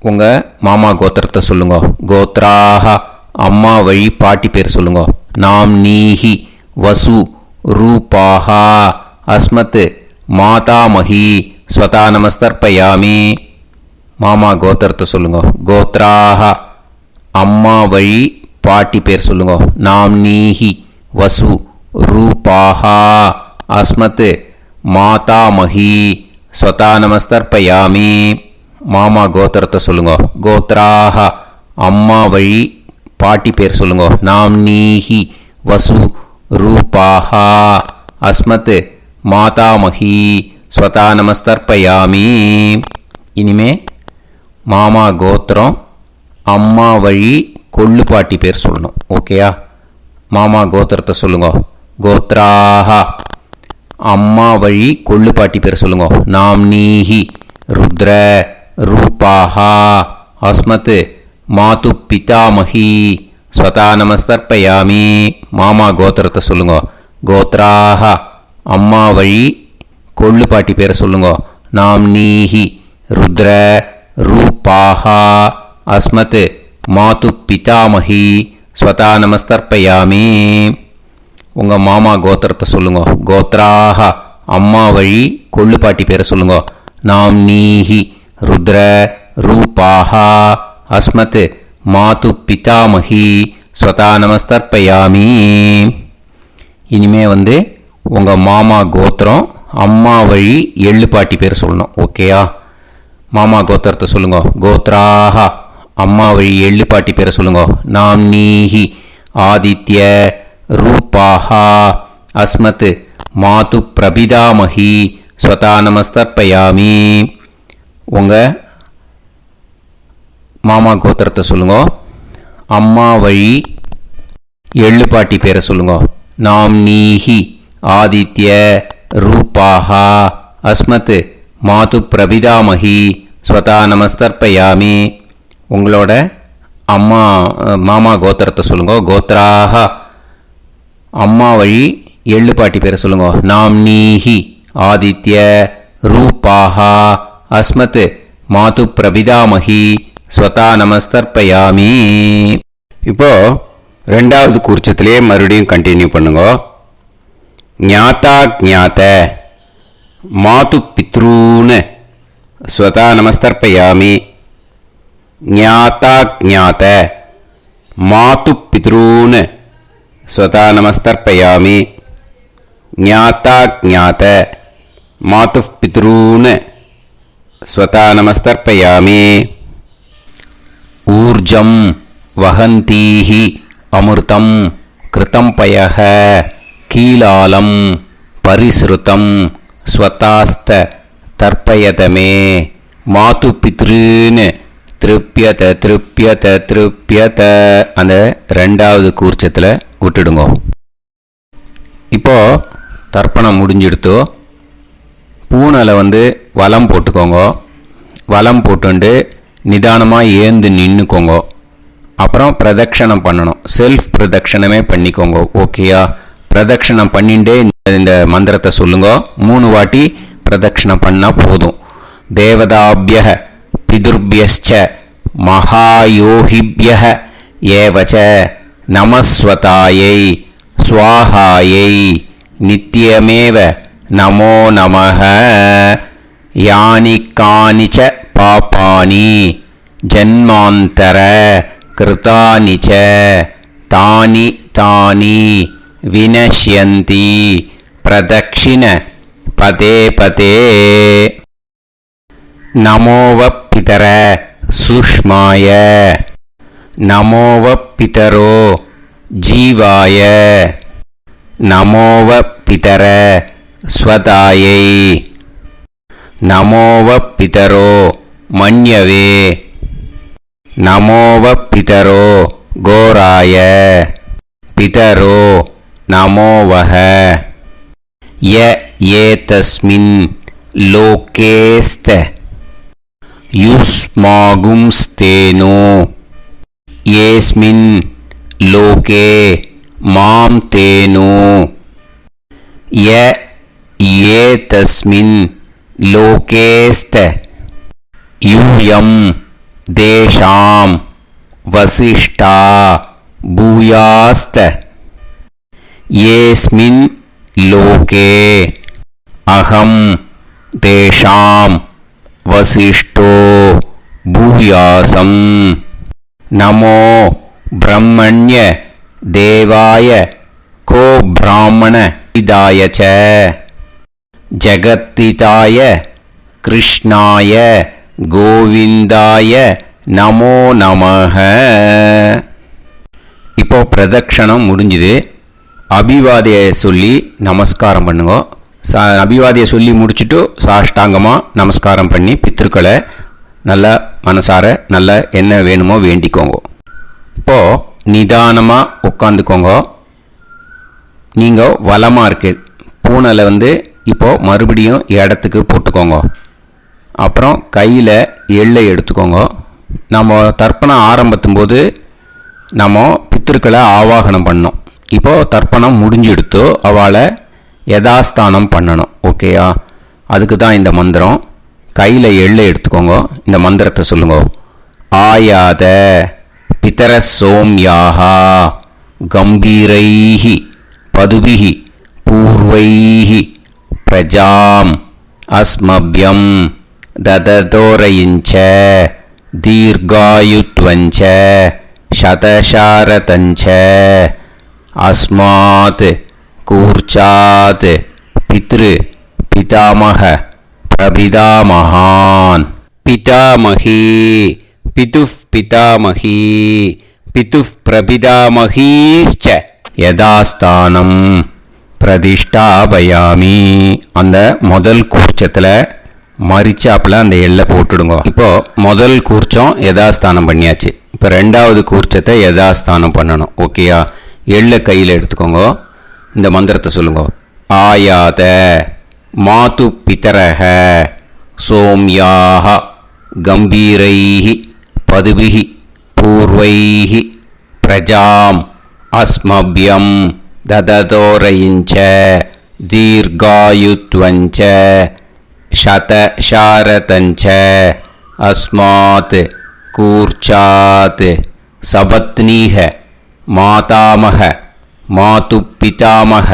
S1: உங்கள் மாமா கோத்திரத்தை சொல்லுங்க. கோத்ராக அம்மா வழி பாட்டி பேர் சொல்லுங்க. நாம் நீஹி வசு ரூபாஹா அஸ்மத் மாதாமஹி ஸ்வதா நமஸ்தர்ப்பயாமி. மாமா கோத்திரத்தை சொல்லுங்க. கோத்ராக அம்மா வழி பாட்டி பேர் சொல்லுங்க. நாம் நீஹி வசு ரூபாஹா அஸ்மத் மாதாமஹி ஸ்வதா நமஸ்தர்ப்பயாமி. மாமா கோத்திரத்தை சொல்லுங்க. கோத்ராக அம்மா வழி பாட்டி பேர் சொல்லுங்க. நாம் நீஹி வசு ரூபாஹா அஸ்மத் மாதாமஹி ஸ்வதா நமஸ்தர்ப்பயாமி. இனிமே மாமா கோத்திரம் அம்மா வழி கொள்ளு பாட்டி பேர் சொல்லணும். ஓகேயா? மாமா கோத்திரத்தை சொல்லுங்க. கோத்ராக அம்மா வழி கொள்ளு பாட்டி பேர் சொல்லுங்க. நாம் நீஹி ருத்ர ரூபாஹா அஸ்மத் மாது பிதாமஹி ஸ்வதா நமஸ்தர்ப்பயாமி. மாமா கோத்திரத்தை சொல்லுங்க. கோத்ராக அம்மா வழி கொள்ளு பாட்டி பேரை சொல்லுங்க. நாம் நீஹி ருத்ர ரூபாஹா அஸ்மத் மாது பிதாமஹி ஸ்வதா நமஸ்தர்ப்பயாமி. உங்கள் மாமா கோத்திரத்தை சொல்லுங்க. கோத்ராக அம்மா வழி கொள்ளு பாட்டி பேரை சொல்லுங்க. நாம் நீஹி ருத்ர ரூபாஹா அஸ்மத் மாது பிதாமஹி ஸ்வதா நமஸ்தர்ப்பயாமி. இனிமே உங்கள் மாமா கோத்திரம் அம்மா வழி எள்ளு பாட்டி பேர் சொல்லணும். ஓகேயா? மாமா கோத்திரத்தை சொல்லுங்க. கோத்ராக அம்மா வழி எள்ளு பாட்டி பேரை சொல்லுங்க. நாம் நீஹி ஆதித்ய ரூபாஹா அஸ்மத் மாது பிரபிதாமஹி ஸ்வதா நமஸ்தர்ப்பயாமி. உங்கள் மாமா கோத்திரத்தை சொல்லுங்க. அம்மா வழி எள்ளு பாட்டி பேரை சொல்லுங்க. நாம் நீஹி ஆதித்ய ரூபாஹா அஸ்மத் மாது பிரபிதாமஹி ஸ்வதா நமஸ்தர்ப்பயாமி. உங்களோட அம்மா மாமா கோத்திரத்தை சொல்லுங்க. கோத்ராக அம்மா வழி எள்ளு பாட்டி பேரை சொல்லுங்க. நாம் நீஹி ஆதித்ய ரூபாஹா அஸ்மத் மாது பிரபிதாமஹி ஸ்வதா நமஸ்தர்ப்பயாமி. இப்போ ரெண்டாவது கூர்ச்சத்திலே மறுபடியும் கண்டினியூ பண்ணுங்க. ஞாதா ஞாத மாது பித்ரூன் ஸ்வதா நமஸ்தர்ப்பயாமி. ஞாதா ஞாத மாது பித்ரூன் ஸ்வதா நமஸ்தர்ப்பயாமி. ஞாதா ஞாத மாது பித்ரூன் ஸ்வதா நமஸ்தர்ப்பயாமி. ஊர்ஜம் வஹந்தீஹி அமிர்தம் கிருதம் பயஹ கீலாலம் பரிஸ்ருதம் ஸ்வதாஸ்த தர்ப்பயதமே மாது பித்ருன்னு திருப்பியத திருப்பியத திருப்பியத. அந்த ரெண்டாவது கூர்ச்சத்தில் விட்டுடுங்க. இப்போ தர்ப்பணம் முடிஞ்சிடுத்தோ பூனலை வலம் போட்டுக்கோங்க. வலம் போட்டுண்டு நிதானமாக ஏந்து நின்றுக்கோங்க. அப்புறம் பிரதட்சணம் பண்ணணும். செல்ஃப் பிரதட்சணமே பண்ணிக்கோங்க. ஓகேயா? பிரதட்சணம் பண்ணிண்டே இந்த மந்திரத்தை சொல்லுங்க. 3 வாட்டி பிரதட்சணம் பண்ணால் போதும். தேவதாபிய பிதுர்பியச்ச மகாயோகிபிய ஏவச்ச நமஸ்வதாயை ஸ்வாஹாயை நித்யமேவ நமோ நமஹ. யானி கானிச்ச பாபானி ஜன்மாந்தர கிருதானி ச தானி தானி विनश्यन्ति प्रदक्षिण पदे पदे नमो वः पितर सुष्माय नमो वः पितरो जीवाय नमो वः पितर स्वदायै नमो वः पितरो मन्यवे नमो वः पितरो घोराय पितरो नमो वः य एतस्मिन् लोकेस्त युष्मागुंस्तेनो येस्मिन् लोके मां तेनो य एतस्मिन् लोकेस्त यूयं देशां वसिष्ठा भूयास्त येस्मिन् लोके अहं तेषां वसिष्ठो भूयासं नमो ब्रह्मण्य देवाय को ब्राह्मण इदाय च जगत्तिताय कृष्णाय गोविंदाय நமோ நமஹ. இப்போ பிரதட்சணம் முடிஞ்சுது. அபிவாதியை சொல்லி நமஸ்காரம் பண்ணுங்க. அபிவாதியை சொல்லி முடிச்சுட்டு சாஷ்டாங்கமாக நமஸ்காரம் பண்ணி பித்திருக்களை நல்லா மனசார நல்லா என்ன வேணுமோ வேண்டிக்கோங்க. இப்போது நிதானமாக உட்காந்துக்கோங்க. நீங்கள் வலமாக இருக்கு பூனையில் இப்போது மறுபடியும் இடத்துக்கு போட்டுக்கோங்க. அப்புறம் கையில் எள்ளை எடுத்துக்கோங்க. நம்ம தர்ப்பணம் ஆரம்பிக்கும் போது நம்ம பித்திருக்களை ஆவாகனம் பண்ணோம். இப்போது தர்ப்பணம் முடிஞ்செடுத்தோ அவளை யதாஸ்தானம் பண்ணணும். ஓகேயா? அதுக்கு தான் இந்த மந்திரம். கையில் எள்ளை எடுத்துக்கோங்க. இந்த மந்திரத்தை சொல்லுங்க. ஆயாத பிதர சோம்யாஹா கம்பீரைஹி பதுபிஹி பூர்வைஹி பிரஜாம் அஸ்மப்யம் தததோரயிஞ்ச தீர்காயுத்வஞ்ச சதசாரதஞ்ச அஸ்மாத் கூர்ச்சாத் பித்ரு பிதாமக பிரபிதாமகான் பிதாமகி பிதுஃப் பிதாமகி பிதுஃப் பிரபிதாமகீஸ்ச யதாஸ்தானம் பிரதிஷ்டாபயாமி. அந்த முதல் கூர்ச்சத்தில் மரிச்சாப்பில் அந்த எள்ளை போட்டுடுங்க. இப்போது முதல் கூர்ச்சம் யதாஸ்தானம் பண்ணியாச்சு. இப்போ ரெண்டாவது கூர்ச்சத்தை யதாஸ்தானம் பண்ணணும். ஓகேயா? எள்ளை கையில் எடுத்துக்கோங்க. இந்த மந்திரத்தை சொல்லுங்க. ஆயாத மாது பிதரஹ சோம்யாக கம்பீரைஹி பதுபிஹி பூர்வைஹி பிரஜாம் அஸ்மப்யம் தததோரயிஞ்ச தீர்காயுத்வஞ்ச சதசாரதஞ்ச அஸ்மாத் கூர்ச்சாத் சபத்னீஹ மாதாமக மாது பிதாமக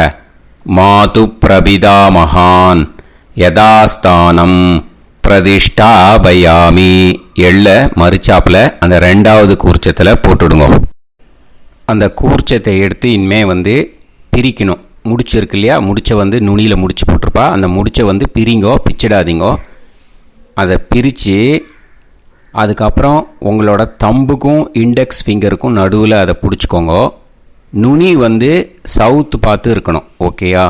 S1: மாது பிரபிதாமகான் யதாஸ்தானம் பிரதிஷ்டாபயாமி. எள்ள மரிச்சாப்பில் அந்த ரெண்டாவது கூர்ச்சத்தில் போட்டுடுங்க. அந்த கூர்ச்சத்தை எடுத்து இனிமே பிரிக்கணும். முடிச்சிருக்கு இல்லையா? முடிச்சை நுனியில் முடிச்சு போட்டிருப்பா. அந்த முடிச்சை பிரிங்கோ, பிச்சிடாதீங்கோ. அதை பிரித்து அதுக்கப்புறம் உங்களோட தம்புக்கும் இண்டெக்ஸ் ஃபிங்கருக்கும் நடுவில் அதை பிடிச்சிக்கோங்க. நுனி சவுத்து பார்த்து இருக்கணும். ஓகேயா?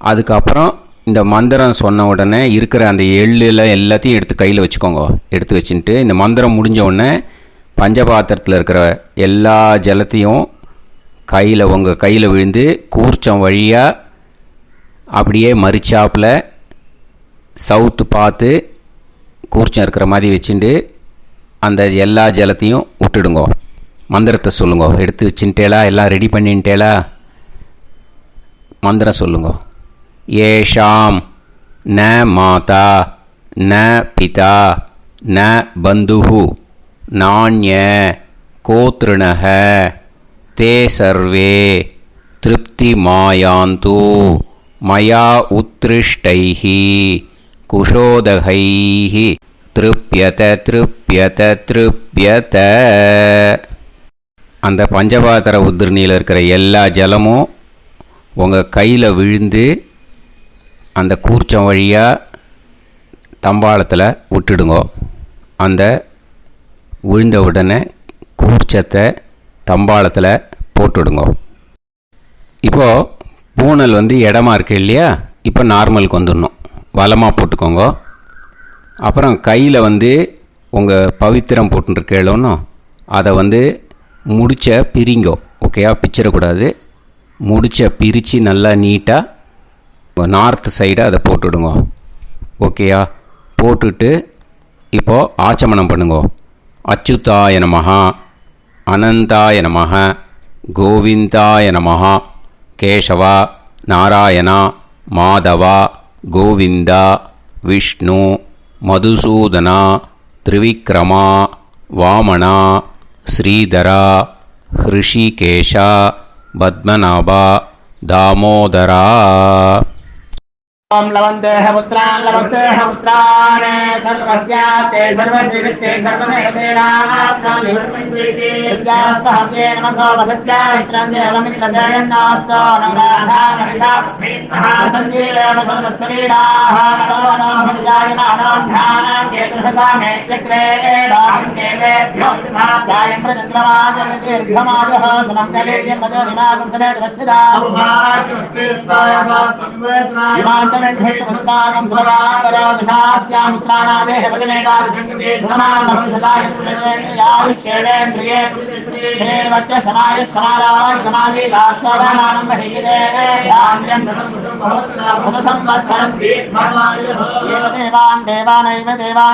S1: அதுக்கப்புறம் இந்த மந்திரம் சொன்ன உடனே இருக்கிற அந்த எள்ளில் எல்லாத்தையும் எடுத்து கையில் வச்சுக்கோங்க. எடுத்து வச்சுட்டு இந்த மந்திரம் முடிஞ்ச உடனே பஞ்சபாத்திரத்தில் இருக்கிற எல்லா ஜலத்தையும் உங்கள் கையில் விழுந்து கூர்ச்சம் வழியாக அப்படியே மரிச்சாப்பில் சவுத்து பார்த்து கூர்ச்சம் இருக்கிற மாதிரி வச்சுட்டு அந்த எல்லா ஜலத்தையும் விட்டுடுங்க. மந்திரத்தை சொல்லுங்க. எடுத்து வச்சுட்டேலா? எல்லாம் ரெடி பண்ணிட்டேலா? மந்திரம் சொல்லுங்க. ஏஷாம் ந மாதா ந பிதா ந பந்துஹு நாண்ய கோத்ருணஹ தே சர்வே திருப்தி மாயாந்து மயா உத்ருஷ்டைஹி குஷோதகைஹி திருப்யத திருப்யத திருப்யத. அந்த பஞ்சபாத்திர உதிர்ணியில் இருக்கிற எல்லா ஜலமும் உங்கள் கையில் விழுந்து அந்த கூர்ச்சம் வழியாக தம்பாளத்தில் விட்டுடுங்கோ. அந்த விழுந்த உடனே கூர்ச்சத்தை தம்பாளத்தில் போட்டுடுங்கோ. இப்போது பூனல் இடமா இருக்கு இல்லையா, இப்போ நார்மலுக்கு வந்துடணும். வலமாக போட்டுக்கோங்க. அப்புறம் கையில் உங்கள் பவித்திரம் போட்டுருக்கேளோன்னு அதை முடிச்ச பிரிங்கோ. ஓகேயா, பிச்சிடக்கூடாது. முடிச்ச பிரித்து நல்லா நீட்டாக நார்த் சைடு அதை போட்டுடுங்க. ஓகேயா, போட்டுட்டு இப்போது ஆச்சமனம் பண்ணுங்கோ. அச்சுதாய நமஹ, அனந்தாய நமஹ, கோவிந்தாய நமஹ, கேசவா, நாராயணா, மாதவா, கோவிந்தா, விஷ்ணு, மதுசூதனா, திரிவிக்ரமா, வாமனா, ஸ்ரீதரா, ஹிருஷிகேஷா, பத்மநாபா, தாமோதரா.
S4: ओम लवन्तेह पुत्रान् सर्वस्याप्ते सर्वश्रीवित्ते सर्वदेवतेनाप्नोति विद्यास्पहव्ये नमसो वसत्या मित्रं देवमित्रजयन्नास्तो नवराधानविषासञ्जीवेम समदस्सवीराः नमो नमोऽजायमानोऽन्धानां केतुर्भसामे चक्रे देवेभ्यो गायं प्रचन्द्रमाजलदीर्घमायुः समङ्गलेयं मदोनिमागं समेत वत्सदा इमान्तमेध्यस्वपुत्रागं सुभगान्तरादशास्यामुत्राणादेह पतिमेकाभिषङ्कृते सुधमानभविषदाय पुरुषेन्द्रियाविश्येवेन्द्रिये धेर्वच्च समायः समाराय समाली दाक्षाभामानं महिगिते धान्यं सदसंवत्सरं एव देवान् देवान्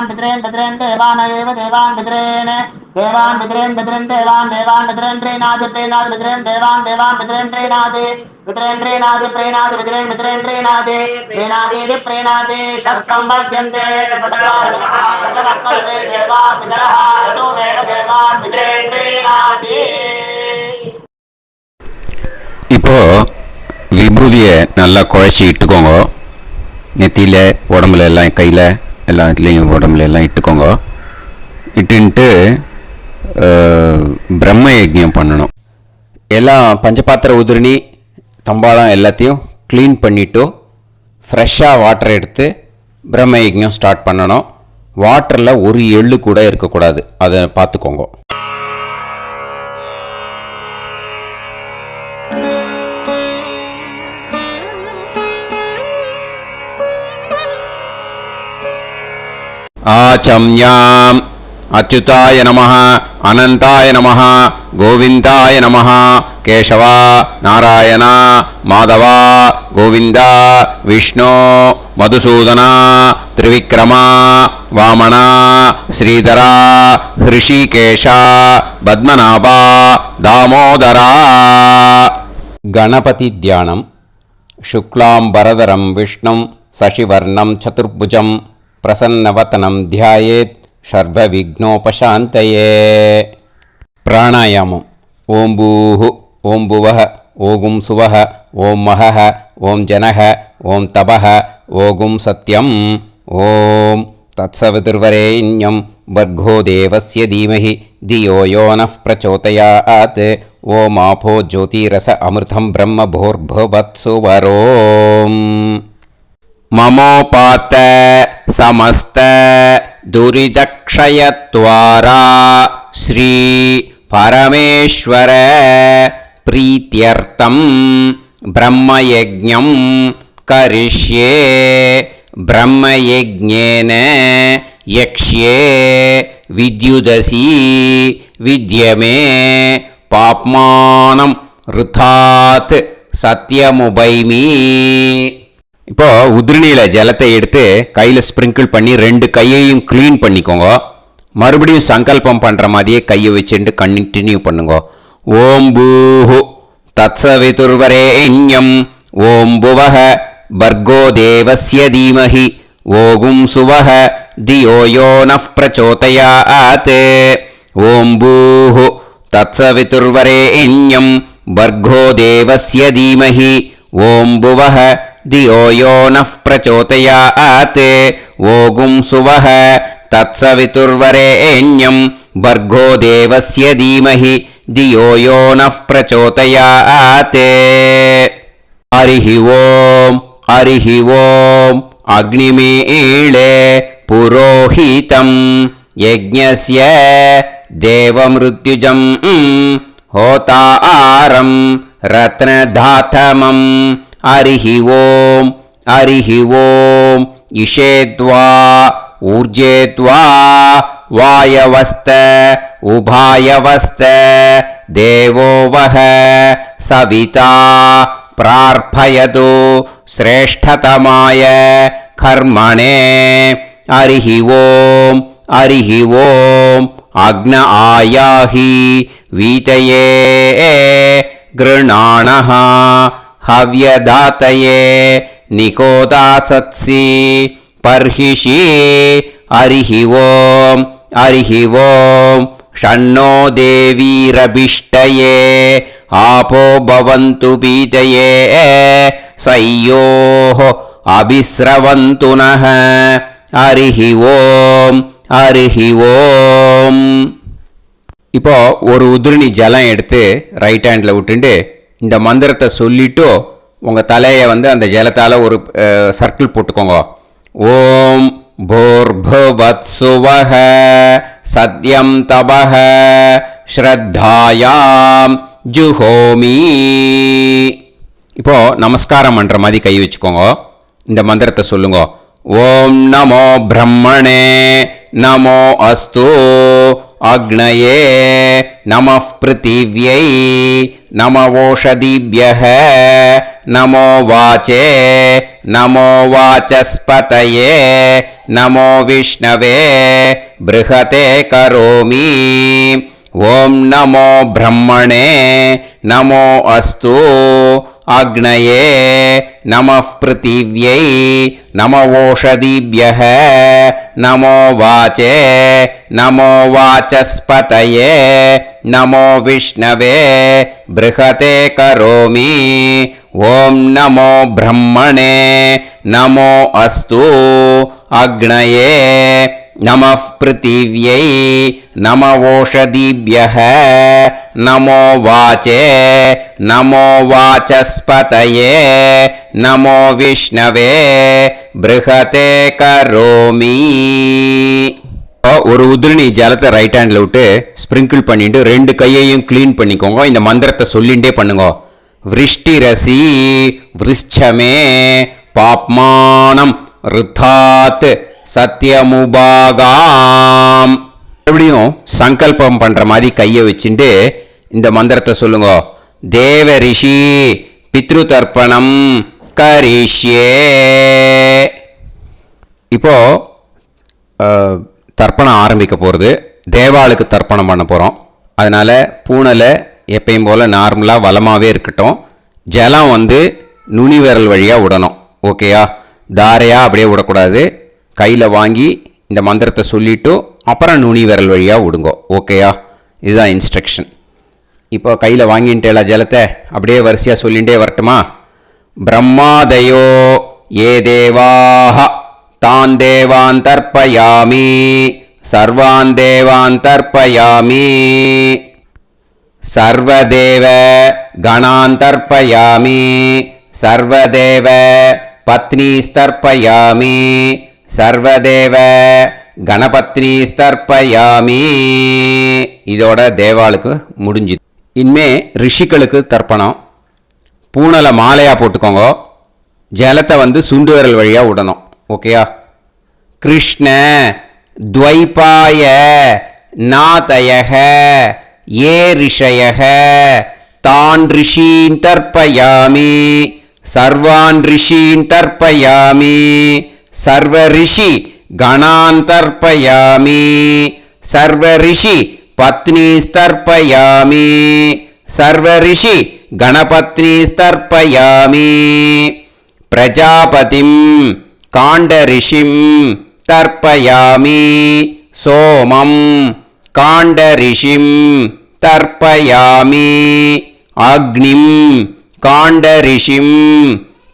S4: पितरेन् पितरेन् देवानैव देवान् पितरेन् देवान् पितरेन् पितरेन् देवान् पितरेन् प्रीणाति पितरेन् देवान् पितरेन् प्रीणाति प्रीणाति पितरेन् प्रीणाति षट्संवर्ध्यन्ते देवा पितरः ऋतुमेव देवान् पितरेन् प्रीणाति.
S1: இப்போ விபூதியை நல்லா குழச்சி இட்டுக்கோங்க. நெத்தியில், உடம்புல எல்லாம், கையில் எல்லா இதுலேயும் உடம்புல எல்லாம் இட்டுக்கோங்க. இட்டுன்ட்டு பிரம்ம யஜ்ஞம் பண்ணணும். எல்லாம் பஞ்சபாத்திர உதிரணி தம்பாளம் எல்லாத்தையும் க்ளீன் பண்ணிவிட்டு ஃப்ரெஷ்ஷாக வாட்டர் எடுத்து பிரம்ம யஜ்ஞம் ஸ்டார்ட் பண்ணணும். வாட்டரில் ஒரு எள்ளு கூட இருக்கக்கூடாது, அதை பார்த்துக்கோங்க. ஆச்சம்யாம் அச்சுதாய நமஹ, அனந்தாய நமஹ, கோவிந்தாய நமஹ, கேசவா, நாராயணா, மாதவா, கோவிந்தா, விஷ்ணு, மதுசூதனா, திரிவிக்ரமா, வாமனா, ஸ்ரீதரா, ஹிருஷிகேஷா, பத்மநாபா, தாமோதரா. கணபதி தியானம். சுக்லாம்பரதரம் விஷ்ணும் சசிவர்ணம் சதுர்புஜம் பிரசன்னவதனம் தியாயேத் சர்வவிக்னோபசாந்தயே. பிராணாயாமம். ஓம் பூஹு, ஓம் புவஹ, ஓகும் சுவஹ, ஓம் மஹஹ, ஓம் ஜனஹ, ஓம் தபஹ, ஓகும் சத்யம். ஓம் தத்சவிதுர்வரேண்யம் பர்கோ தேவஸ்ய தீமஹி தியோ யோ நः பிரச்சோதயாத். ஓம் ஆபோ ஜோதிரஸ அமிர்தம் பிரம்ம பூர்புவத்சு வரோம். மமோபாத்த சமஸ்த துரிதக்ஷயத்வாரா ஸ்ரீ பரமேஸ்வர பிரீத்யர்த்தம் பிரம்மயஜ்ஞம் கரிஷ்யே. பிரம்மயஜ்ஞேன யக்ஷ்யே வித்யுதசி வித்யமே பாப்மானம் ருதாத் சத்யமுபைமி. இப்போ உதிரணியில் ஜலத்தை எடுத்து கையில் ஸ்ப்ரிங்கிள் பண்ணி 2 கையையும் க்ளீன் பண்ணிக்கோங்க. மறுபடியும் சங்கல்பம் பண்ணுற மாதிரியே கையை வச்சுட்டு கண்டினியூ பண்ணுங்க. ஓம் பூஹு தத்சவிதுர்வரேண்யம் ஓம் புவஹ பர்கோ தேவஸ்ய தீமஹி ஓகும் சுவஹ தியோ யோ நः பிரச்சோதயாத். ஓம் பூஹு தத்சவிதுர்வரேண்யம் பர்கோ தேவஸ்ய தீமஹி ஓம் புவஹ தியோ யோ நः பிரச்சோதயாத். ஓகும் சுவஹ தத்சவிதுர்வரேண்யம் பர்கோ தேவஸ்ய தீமஹி தியோ யோ நः பிரச்சோதயாத்.
S3: हरिः ओम् हरिः ओम् अग्निमीळे पुरोहितं यज्ञस्य देवमृत्युजं होतारं रत्नधातमं हरिः ओम् हरिः ओम् इषेत्वा ऊर्जेत्वा वायवस्त उभायवस्त देवो वः सविता प्रार्थयतु श्रेष्ठतमाय कर्मणे हरिः ओम् हरिः ओम् अग्न आयाहि वीतये गृणाणः हव्यदातये निकोदासत्सि पर्हिषि हरिः ओम् हरिः ओम् षण्णो देवीरभिष्टये आपो भवन्तु पीतये सय्योः अभिस्रवन्तु नः हरिः ओम् हरिः ओम् இப்போ ஒரு உதிரணி ஜலம் எடுத்து ரைட் ஹேண்டில் விட்டுண்டு இந்த மந்திரத்தை சொல்லிட்டு உங்கள் தலையை வந்து அந்த ஜலத்தால் ஒரு சர்க்கிள் போட்டுக்கோங்க. ஓம் भूर्भुवत्सुवः सत्यं तपः ஸ்ரத்தாயாம் ஜுஹோமி. இப்போ நமஸ்காரம் பண்ணுற மாதிரி கை வச்சுக்கோங்க. இந்த மந்திரத்தை சொல்லுங்க. ஓம் நமோ பிரம்மணே நமோ அஸ்து அக்னயே நமः பிருத்திவ்யை நமவோஷதிभ्यः நமோ வாச்சே நமோ வாசஸ்பதயே நமோ விஷ்ணவே ப்ருஹதே கரோமி. ஓம் நமோ பிரம்மணே நமோ அஸ்து அக்னயே நமः பிருத்திவ்யை நமவோஷதிभ्यः நமோ வாச்சே நமோ வாசஸ்பதயே நமோ விஷ்ணவே ப்ருஹதே கரோமி. ஓம் நமோ பிரம்மணே நமோ அஸ்து அக்னயே நமः பிருத்திவ்யை நமவோஷதிभ्यः நமோ வாச்சே நமோ வாசஸ்பதயே நமோ விஷ்ணவே ப்ருஹதே கரோமி. ஒரு உதிரணி ஜலத்தை ரைட் ஹேண்டில் விட்டு ஸ்ப்ரிங்கிள் பண்ணிட்டு ரெண்டு கையையும் க்ளீன் பண்ணிக்கோங்க. இந்த மந்திரத்தை சொல்லிகிட்டே பண்ணுங்க. விருஷ்டிரசி விருஷ்சமே பாப்மானம் ருத்தாத் சத்யமுபாகாம். எப்படியும் சங்கல்பம் பண்ற மாதிரி கையை வச்சுட்டு இந்த மந்திரத்தை சொல்லுங்க. தேவ ரிஷி பித்ரு தர்ப்பணம் கரிஷ்யே. இப்போ தர்ப்பணம் ஆரம்பிக்க போகிறது. தேவாளுக்கு தர்ப்பணம் பண்ண போகிறோம். அதனால் பூனலை எப்பயும் போல் நார்மலாக வளமாகவே இருக்கட்டும். ஜலம் வந்து நுனி விரல் வழியாக விடணும். ஓகேயா? தாரையாக அப்படியே விடக்கூடாது. கையில் வாங்கி இந்த மந்திரத்தை சொல்லிவிட்டு அப்புறம் நுனி விரல் வழியாக விடுங்க. ஓகேயா? இதுதான் இன்ஸ்ட்ரக்ஷன். இப்போ கையில் வாங்கிட்டேல ஜலத்தை அப்படியே வரிசையாக சொல்லிகிட்டே வரட்டுமா? பிரம்மாதயோ ஏ தேவாஹ தான் தேவான் தர்ப்பயாமி சர்வான் தேவான் தர்ப்பயாமி சர்வதேவ கணான் தர்ப்பயாமி சர்வதேவ பத்னீஸ்தர்ப்பயாமி சர்வதேவ கணபத்னி தர்ப்பயாமி. இதோட தேவாளுக்கு முடிஞ்சுது. இனிமே ரிஷிகளுக்கு தர்ப்பணம். பூனலை மாலையாக போட்டுக்கோங்க. ஜலத்தை வந்து சுண்டு விரல் வழியாக விடணும். ஓகேயா? கிருஷ்ண துவைபாய நாதயக ஏ ரிஷயக தான் ரிஷீன் தர்ப்பயாமி சர்வான் ரிஷீன் தர்ப்பயாமி சர்வ ரிஷி கணான் தர்ப்பயாமி சர்வ ரிஷி பத்னீஸ்தர்ப்பயாமி சர்வ ரிஷி கணபத்னீஸ்தர்ப்பயாமி பிரஜாபதிம் காண்டரிஷிம் தர்ப்பயாமி சோமம் காண்டரிஷிம் தர்ப்பயாமி அக்னிம் காண்டரிஷிம்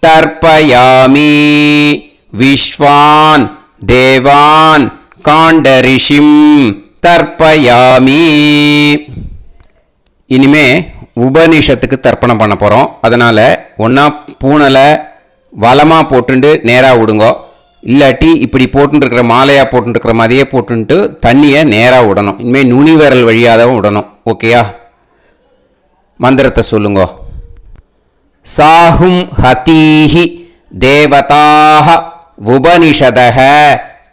S3: தர்ப்பயாமி விஸ்வான் தேவான் காண்டரிஷிம் தர்ப்பயாமி. இனிமே உபனிஷத்துக்கு தர்ப்பணம் பண்ண போகிறோம். அதனால் ஒன்றா பூனலை வலமாக போட்டுண்டு நேராக விடுங்கோ, இல்லாட்டி இப்படி போட்டுருக்கிற மாலையாக போட்டுருக்கிற மாதிரியே போட்டுன்ட்டு தண்ணியை நேராக விடணும். இனிமேல் நுனி விரல் வழியாக தான் விடணும். ஓகேயா? மந்திரத்தை சொல்லுங்கோ. சாஹும் ஹதீஹி தேவதாக உபனிஷதக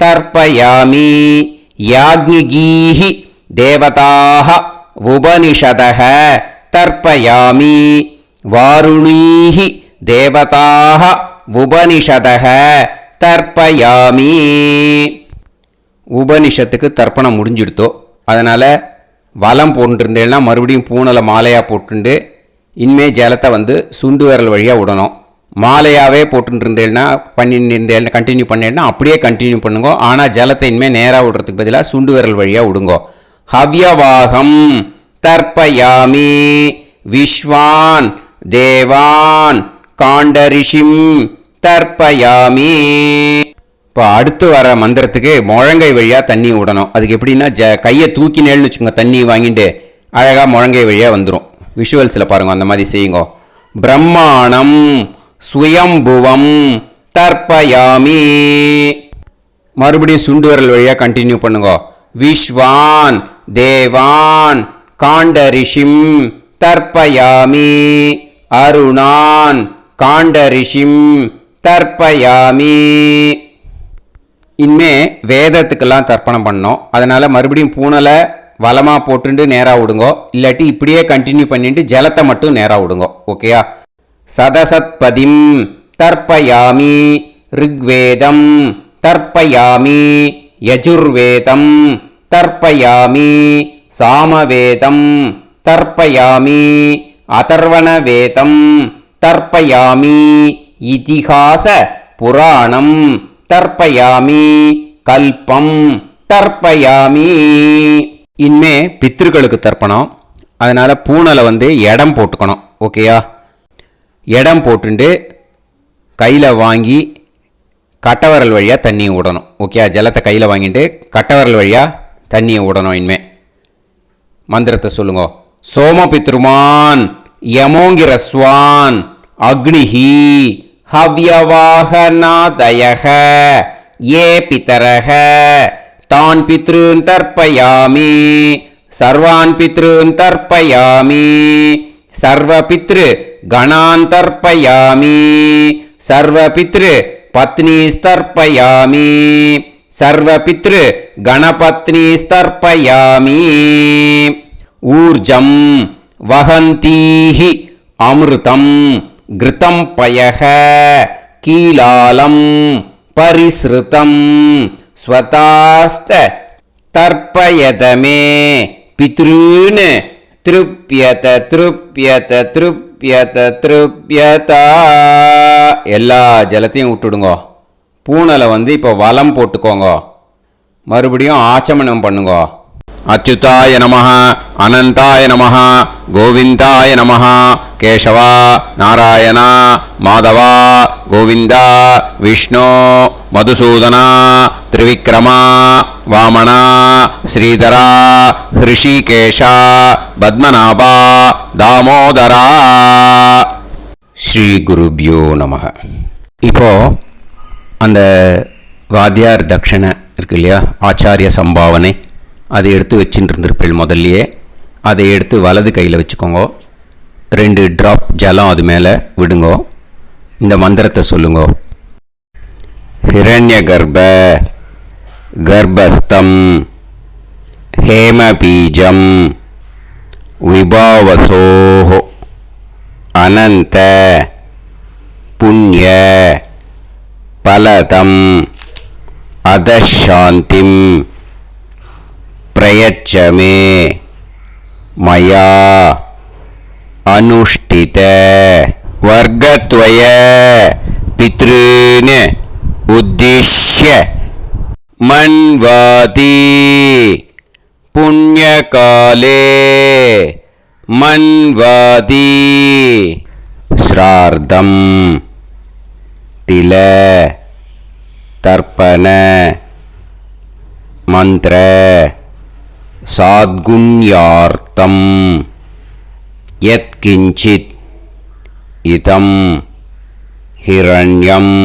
S3: தர்ப்பயாமி யாக்ஞிகீஹி தேவதாக உபனிஷதக தர்ப்பயாமி வாருணீஹி தேவதாக உபனிஷதக தர்ப்பயாமி. உபனிஷத்துக்கு தர்ப்பணம் முடிஞ்சிடுத்தோ, அதனால் வலம் போட்டுருந்தேன்னா மறுபடியும் பூனலை மாலையாக போட்டுண்டு இனிமே ஜலத்தை வந்து சுண்டு விரல் வழியாக விடணும். மாலையாகவே போட்டுருந்தேன்னா பண்ணிருந்தேன் கண்டினியூ பண்ணேன்னா அப்படியே கண்டினியூ பண்ணுங்க. ஆனால் ஜலத்தை இனிமேல் நேராக விடுறதுக்கு பதிலாக சுண்டு விரல் வழியாக விடுங்கோ. ஹவ்யவாகம் தர்ப்பயாமி விஸ்வான் தேவான் காண்டரிஷிம் தர்ப்பயாமி. இப்போ அடுத்து வர மந்திரத்துக்கு முழங்கை வழியாக தண்ணி விடணும். அதுக்கு எப்படின்னா கையை தூக்கினேன்னு வச்சுக்கோங்க, தண்ணி வாங்கிட்டு அழகாக முழங்கை வழியாக வந்துடும். விஷுவல்ஸில் பாருங்க, அந்த மாதிரி செய்யுங்க. பிரம்மாணம் சுயம்புவம் தர்ப்பயாமி. மறுபடியும் சுண்டு விரல் வழியாக கண்டினியூ பண்ணுங்க. விஸ்வான் தேவான் காண்டரிஷிம் தர்ப்பயாமி அருணான் காண்டரிஷிம் தர்ப்பயாமி. இனிமே வேதத்துக்கெல்லாம் தர்ப்பணம் பண்ணோம். அதனால் மறுபடியும் பூனலை வலமாக போட்டுட்டு நேராக விடுங்கோ, இல்லாட்டி இப்படியே கண்டினியூ பண்ணிட்டு ஜலத்தை மட்டும் நேராக விடுங்கோ. ஓகேயா? சதசத்பதிம் தர்ப்பயாமி ரிக்வேதம் தர்ப்பயாமி யஜுர்வேதம் தர்ப்பயாமி சாமவேதம் தர்ப்பயாமி அதர்வணவேதம் தர்ப்பயாமி இதிஹாச புராணம் தர்ப்பயாமி கல்பம் தர்ப்பயாமி. இனிமே பித்ருக்களுக்கு தர்ப்பணம். அதனால் பூனலை வந்து இடம் போட்டுக்கணும். ஓகேயா? இடம் போட்டுண்டு கையில் வாங்கி கட்டவரல் வழியாக தண்ணியை விடணும். ஓகேயா? ஜலத்தை கையில் வாங்கிட்டு கட்டவரல் வழியாக தண்ணியை விடணும். இனிமே மந்திரத்தை சொல்லுங்க. சோமபித்ருமான் யமோங்கிரஸ்வான் அக்னிஹி ஹவ்யவாகநாதயக ஏ பிதரக தான் பித்ருன் தர்ப்பயாமி சர்வான் பித்ருன் தர்ப்பயாமி சர்வ பித்ரு கணான் தர்ப்பயாமி சர்வ பித்ரு பத்னிஸ்தர்ப்பயாமி சர்வ பித்ரு கணபத்னிஸ்தர்ப்பயாமி. ஊர்ஜம் வஹந்தீஹி அமிர்தம் கிருதம் பயக கீலாலம் பரிஸ்ருதம் ஸ்வதாஸ்த தர்ப்பயதமே பித்ருன் திருப்யத திருப்யத திருப்யத திருப்யதா. எல்லா ஜலத்தையும் விட்டுடுங்கோ. பூனலை வந்து இப்போ வலம் போட்டுக்கோங்க. மறுபடியும் ஆச்சமனம் பண்ணுங்க. அச்சுதாய நமஹ அனந்தாய நமஹ கோவிந்தாய நமஹ கேசவா நாராயணா மாதவா கோவிந்தா விஷ்ணு மதுசூதனா திரிவிக்ரமா வாமனா ஸ்ரீதரா ஹிருஷிகேஷா பத்மநாபா தாமோதரா. ஸ்ரீ குருப்யோ நமஹ. இப்போ அந்த வாத்தியார் தட்சணை இருக்கு இல்லையா, ஆச்சாரிய சம்பாவனை, அதை எடுத்து வச்சுட்டு இருந்திருப்பேன் முதல்லையே. அதை எடுத்து வலது கையில் வச்சுக்கோங்க. 2 ட்ராப் ஜலம் அது மேலே விடுங்கோ. இந்த மந்திரத்தை சொல்லுங்க. ஹிரண்ய கர்ப்ப கர்ப்பஸ்தம் ஹேமபீஜம் விபாவசோஹோ அனந்த புண்ணிய பலதம் அதசாந்திம் பிரயச்சமே மயா அனுஷ்டித வர்க்கத்வய பித்ருன் உத்திஷ்ய மன்வாதி புண்ணியகாலே மன்வாதி ஸ்ரார்த்தம் தில தர்ப்பண மந்திர சாத்குண்யார்த்தம் யத்கிஞ்சித் இதம் ஹிரண்யம்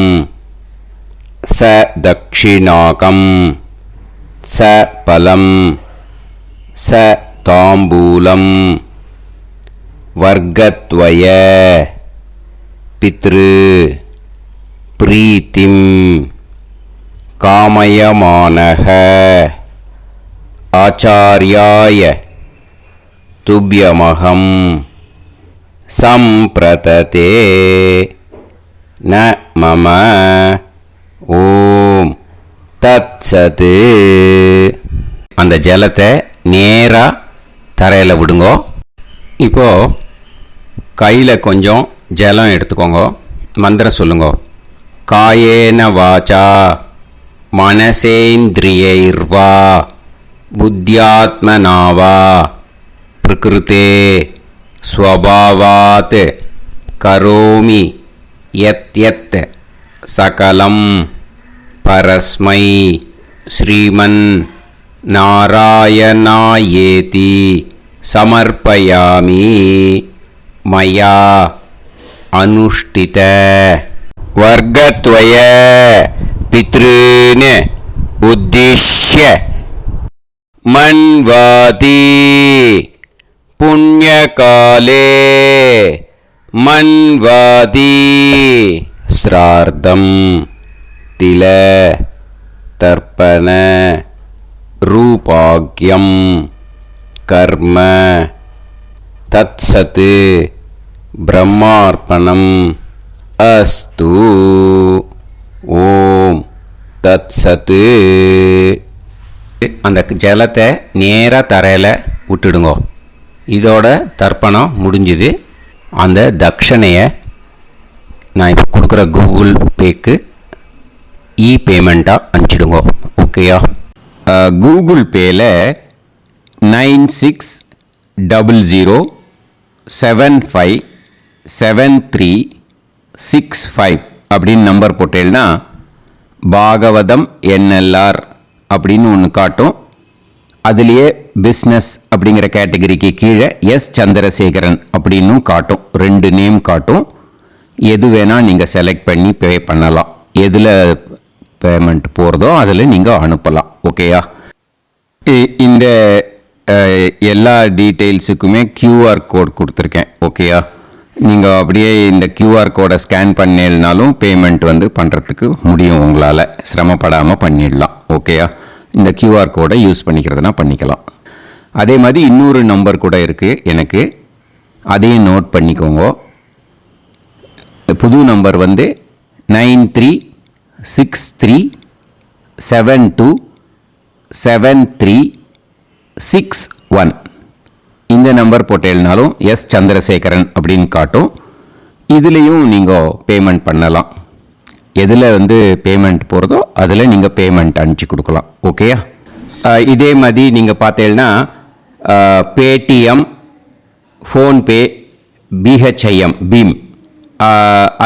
S3: ச தக்ஷிணாகம் ச பலம் ச தாம்பூலம் வர்க்கத்வய பித்ரு பிரீத்திம் காமயமானஹ ஆச்சார்யாய துப்யமகம் சம்பிரததே ந மம ஓம் தத்சது. அந்த ஜலத்தை நேராக தரையில் விடுங்கோ. இப்போது கையில் கொஞ்சம் ஜலம் எடுத்துக்கோங்க. மந்திரம் சொல்லுங்க. காயேன வாச்சா மனசேந்திரியைர்வா புத்தியாத்மனாவா பிரகிருதே ஸ்வபாவாத் கரோமி யத் யத் சகலம் பரஸ்மை ஸ்ரீமன் நாராயணாயேதி சமர்ப்பயாமி மயா அனுஷ்டித வர்க்கத்வய பித்ருன் உத்திஷ்ய மன்வாதி புண்ணியகாலே மன்வாதி ஸ்ரார்த்தம் தில தர்ப்பண ரூபாக்யம் கர்ம தத்சத் பிரம்மார்ப்பணம் அஸ்து. ஓம் தத்சத். அந்த ஜலத்தை நேராக தரையில் விட்டுடுங்கோ. இதோட தர்ப்பணம் முடிஞ்சுது. அந்த தட்சணையை நான் இப்போ கொடுக்குற கூகுள் பேக்கு பேமெண்ட்டாக அனுப்பிச்சிடுங்கோ. ஓகேயா? கூகுள் பேயில் 9600757365 அப்படின்னு நம்பர் போட்டேன்னா பாகவதம் என்எல்ஆர் அப்படின்னு ஒன்று காட்டும். அதுலேயே பிஸ்னஸ் அப்படிங்கிற கேட்டகரிக்கு கீழே எஸ் சந்திரசேகரன் அப்படின்னும் காட்டும். 2 நேம் காட்டும். எது வேணால் நீங்கள் செலக்ட் பண்ணி பே பண்ணலாம். எதில் பேமெண்ட் போகிறதோ அதில் நீங்கள் அனுப்பலாம். ஓகேயா? இந்த எல்லா டீட்டெயில்ஸுக்குமே கியூஆர் கோட் கொடுத்துருக்கேன். ஓகேயா? நீங்கள் அப்படியே இந்த கியூஆர் கோடை ஸ்கேன் பண்ணினாலும் பேமெண்ட் பண்ணுறதுக்கு முடியும். உங்களால் சிரமப்படாமல் பண்ணிடலாம். ஓகேயா? இந்த கியூஆர் கோடை யூஸ் பண்ணிக்கிறதுனா பண்ணிக்கலாம். அதே மாதிரி இன்னொரு நம்பர் கூட இருக்குது எனக்கு. அதையும் நோட் பண்ணிக்கோங்க. புது நம்பர் 9363727361. இந்த நம்பர் போட்டேல்னாலும் எஸ் சந்திரசேகரன் அப்படின்னு காட்டும். இதுலேயும் நீங்கள் பேமெண்ட் பண்ணலாம். எதில் பேமெண்ட் போகிறதோ அதில் நீங்கள் பேமெண்ட் அனுப்பிச்சி கொடுக்கலாம். ஓகேயா? இதே மாதிரி நீங்கள் பார்த்தீங்கன்னா பேடிஎம், ஃபோன்பே, பிஹெச்ஐஎம், பீம்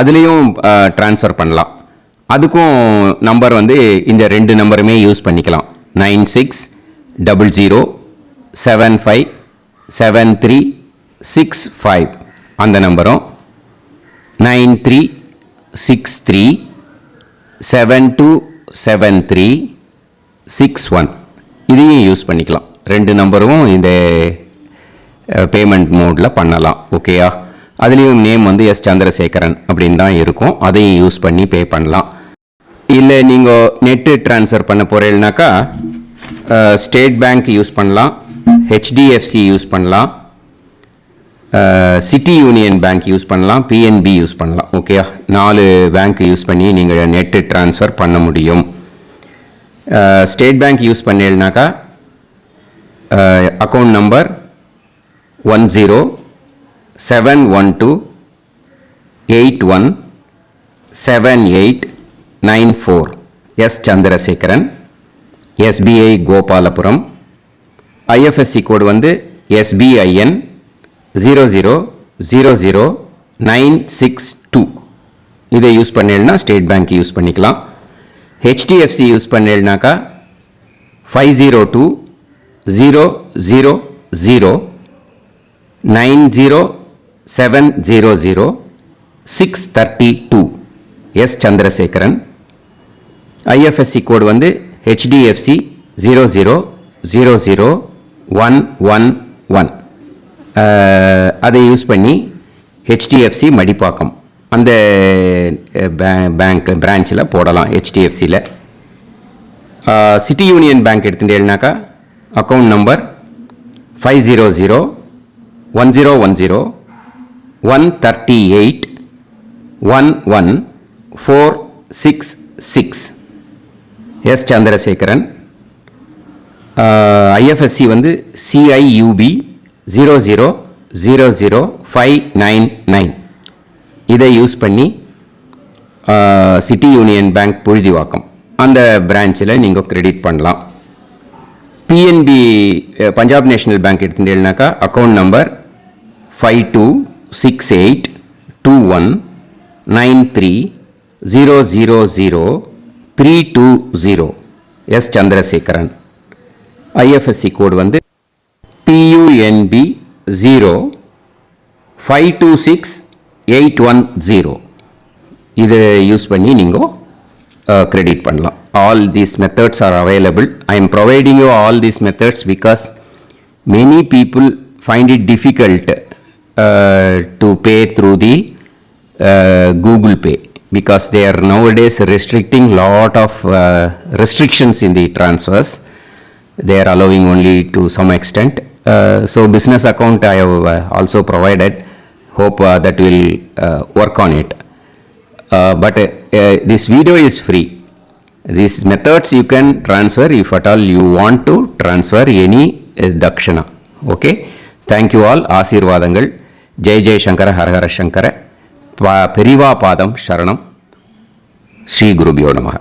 S3: அதுலேயும் ட்ரான்ஸ்ஃபர் பண்ணலாம். அதுக்கும் நம்பர் இந்த 2 நம்பருமே யூஸ் பண்ணிக்கலாம். 9600757365 அந்த நம்பரும் 9363727361 இதையும் யூஸ் பண்ணிக்கலாம். 2 நம்பரும் இந்த பேமெண்ட் மோடில் பண்ணலாம். ஓகேயா? அதுலேயும் நேம் எஸ் சந்திரசேகரன் அப்படின்னு தான் இருக்கும். அதையும் யூஸ் பண்ணி பே பண்ணலாம். இல்லை நீங்கள் நெட்டு ட்ரான்ஸ்ஃபர் பண்ண போகிறீங்கனாக்கா ஸ்டேட் பேங்க் யூஸ் பண்ணலாம், ஹெச்டிஎஃப்சி யூஸ் பண்ணலாம், சிட்டி யூனியன் பேங்க் யூஸ் பண்ணலாம், பிஎன்பி யூஸ் பண்ணலாம். ஓகேயா? 4 பேங்க் யூஸ் பண்ணி நீங்கள் நெட்டு ட்ரான்ஸ்ஃபர் பண்ண முடியும். ஸ்டேட் பேங்க் யூஸ் பண்ணீங்கனாக்கா account number 1071281789 S Chandrasekaran, SBI Gopalapuram. IFSC code SBIN 0000962. இதை யூஸ் பண்ணீங்கன்னா ஸ்டேட் பேங்க் யூஸ் பண்ணிக்கலாம். ஹெச்டிஎஃப்சி யூஸ் பண்ணீங்கனாக்கா 502000 90,700 632 எஸ் சந்திரசேகரன். ஐஎஃப்எஸ்சி கோடு வந்து HDFC 000111. அதை யூஸ் பண்ணி HDFC மடிப்பாக்கம் அந்த பேங்க் பிரான்ச்சில் போடலாம். HDFCயில் சிட்டி யூனியன் பேங்க் எடுத்துட்டேன்னாக்கா account number 5001010381146 S Chandrasekaran. IFSC வந்து CIUB 000599. இதை யூஸ் பண்ணி சிட்டி யூனியன் பேங்க் புழுதிவாக்கம் அந்த பிரான்ச்சில் நீங்கள் கிரெடிட் பண்ணலாம். PNB பஞ்சாப் நேஷனல் பேங்க் எடுத்துட்டீங்கன்னாக்கா account number 52682193000320 S Chandrasekaran. IFSC code வந்து PUNB 05268110. இதை யூஸ் பண்ணி நீங்கள் கிரெடிட் பண்ணலாம். All these methods are available. I am providing you all these methods because many people find it difficult to pay through the Google Pay because they are nowadays restricting lot of restrictions in the transfers. They are allowing only to some extent. So business account I have also provided. Hope that will work on it. But this video is free. These methods you can transfer if at all you want to transfer any dakshana. Okay. Thank you all. ஆசீர்வாதங்கள். ஜெய் ஜெய் சங்கர ஹரஹர சங்கர. பெரிவா பாதம் சரணம். ஸ்ரீ குருபியோ நமஹ.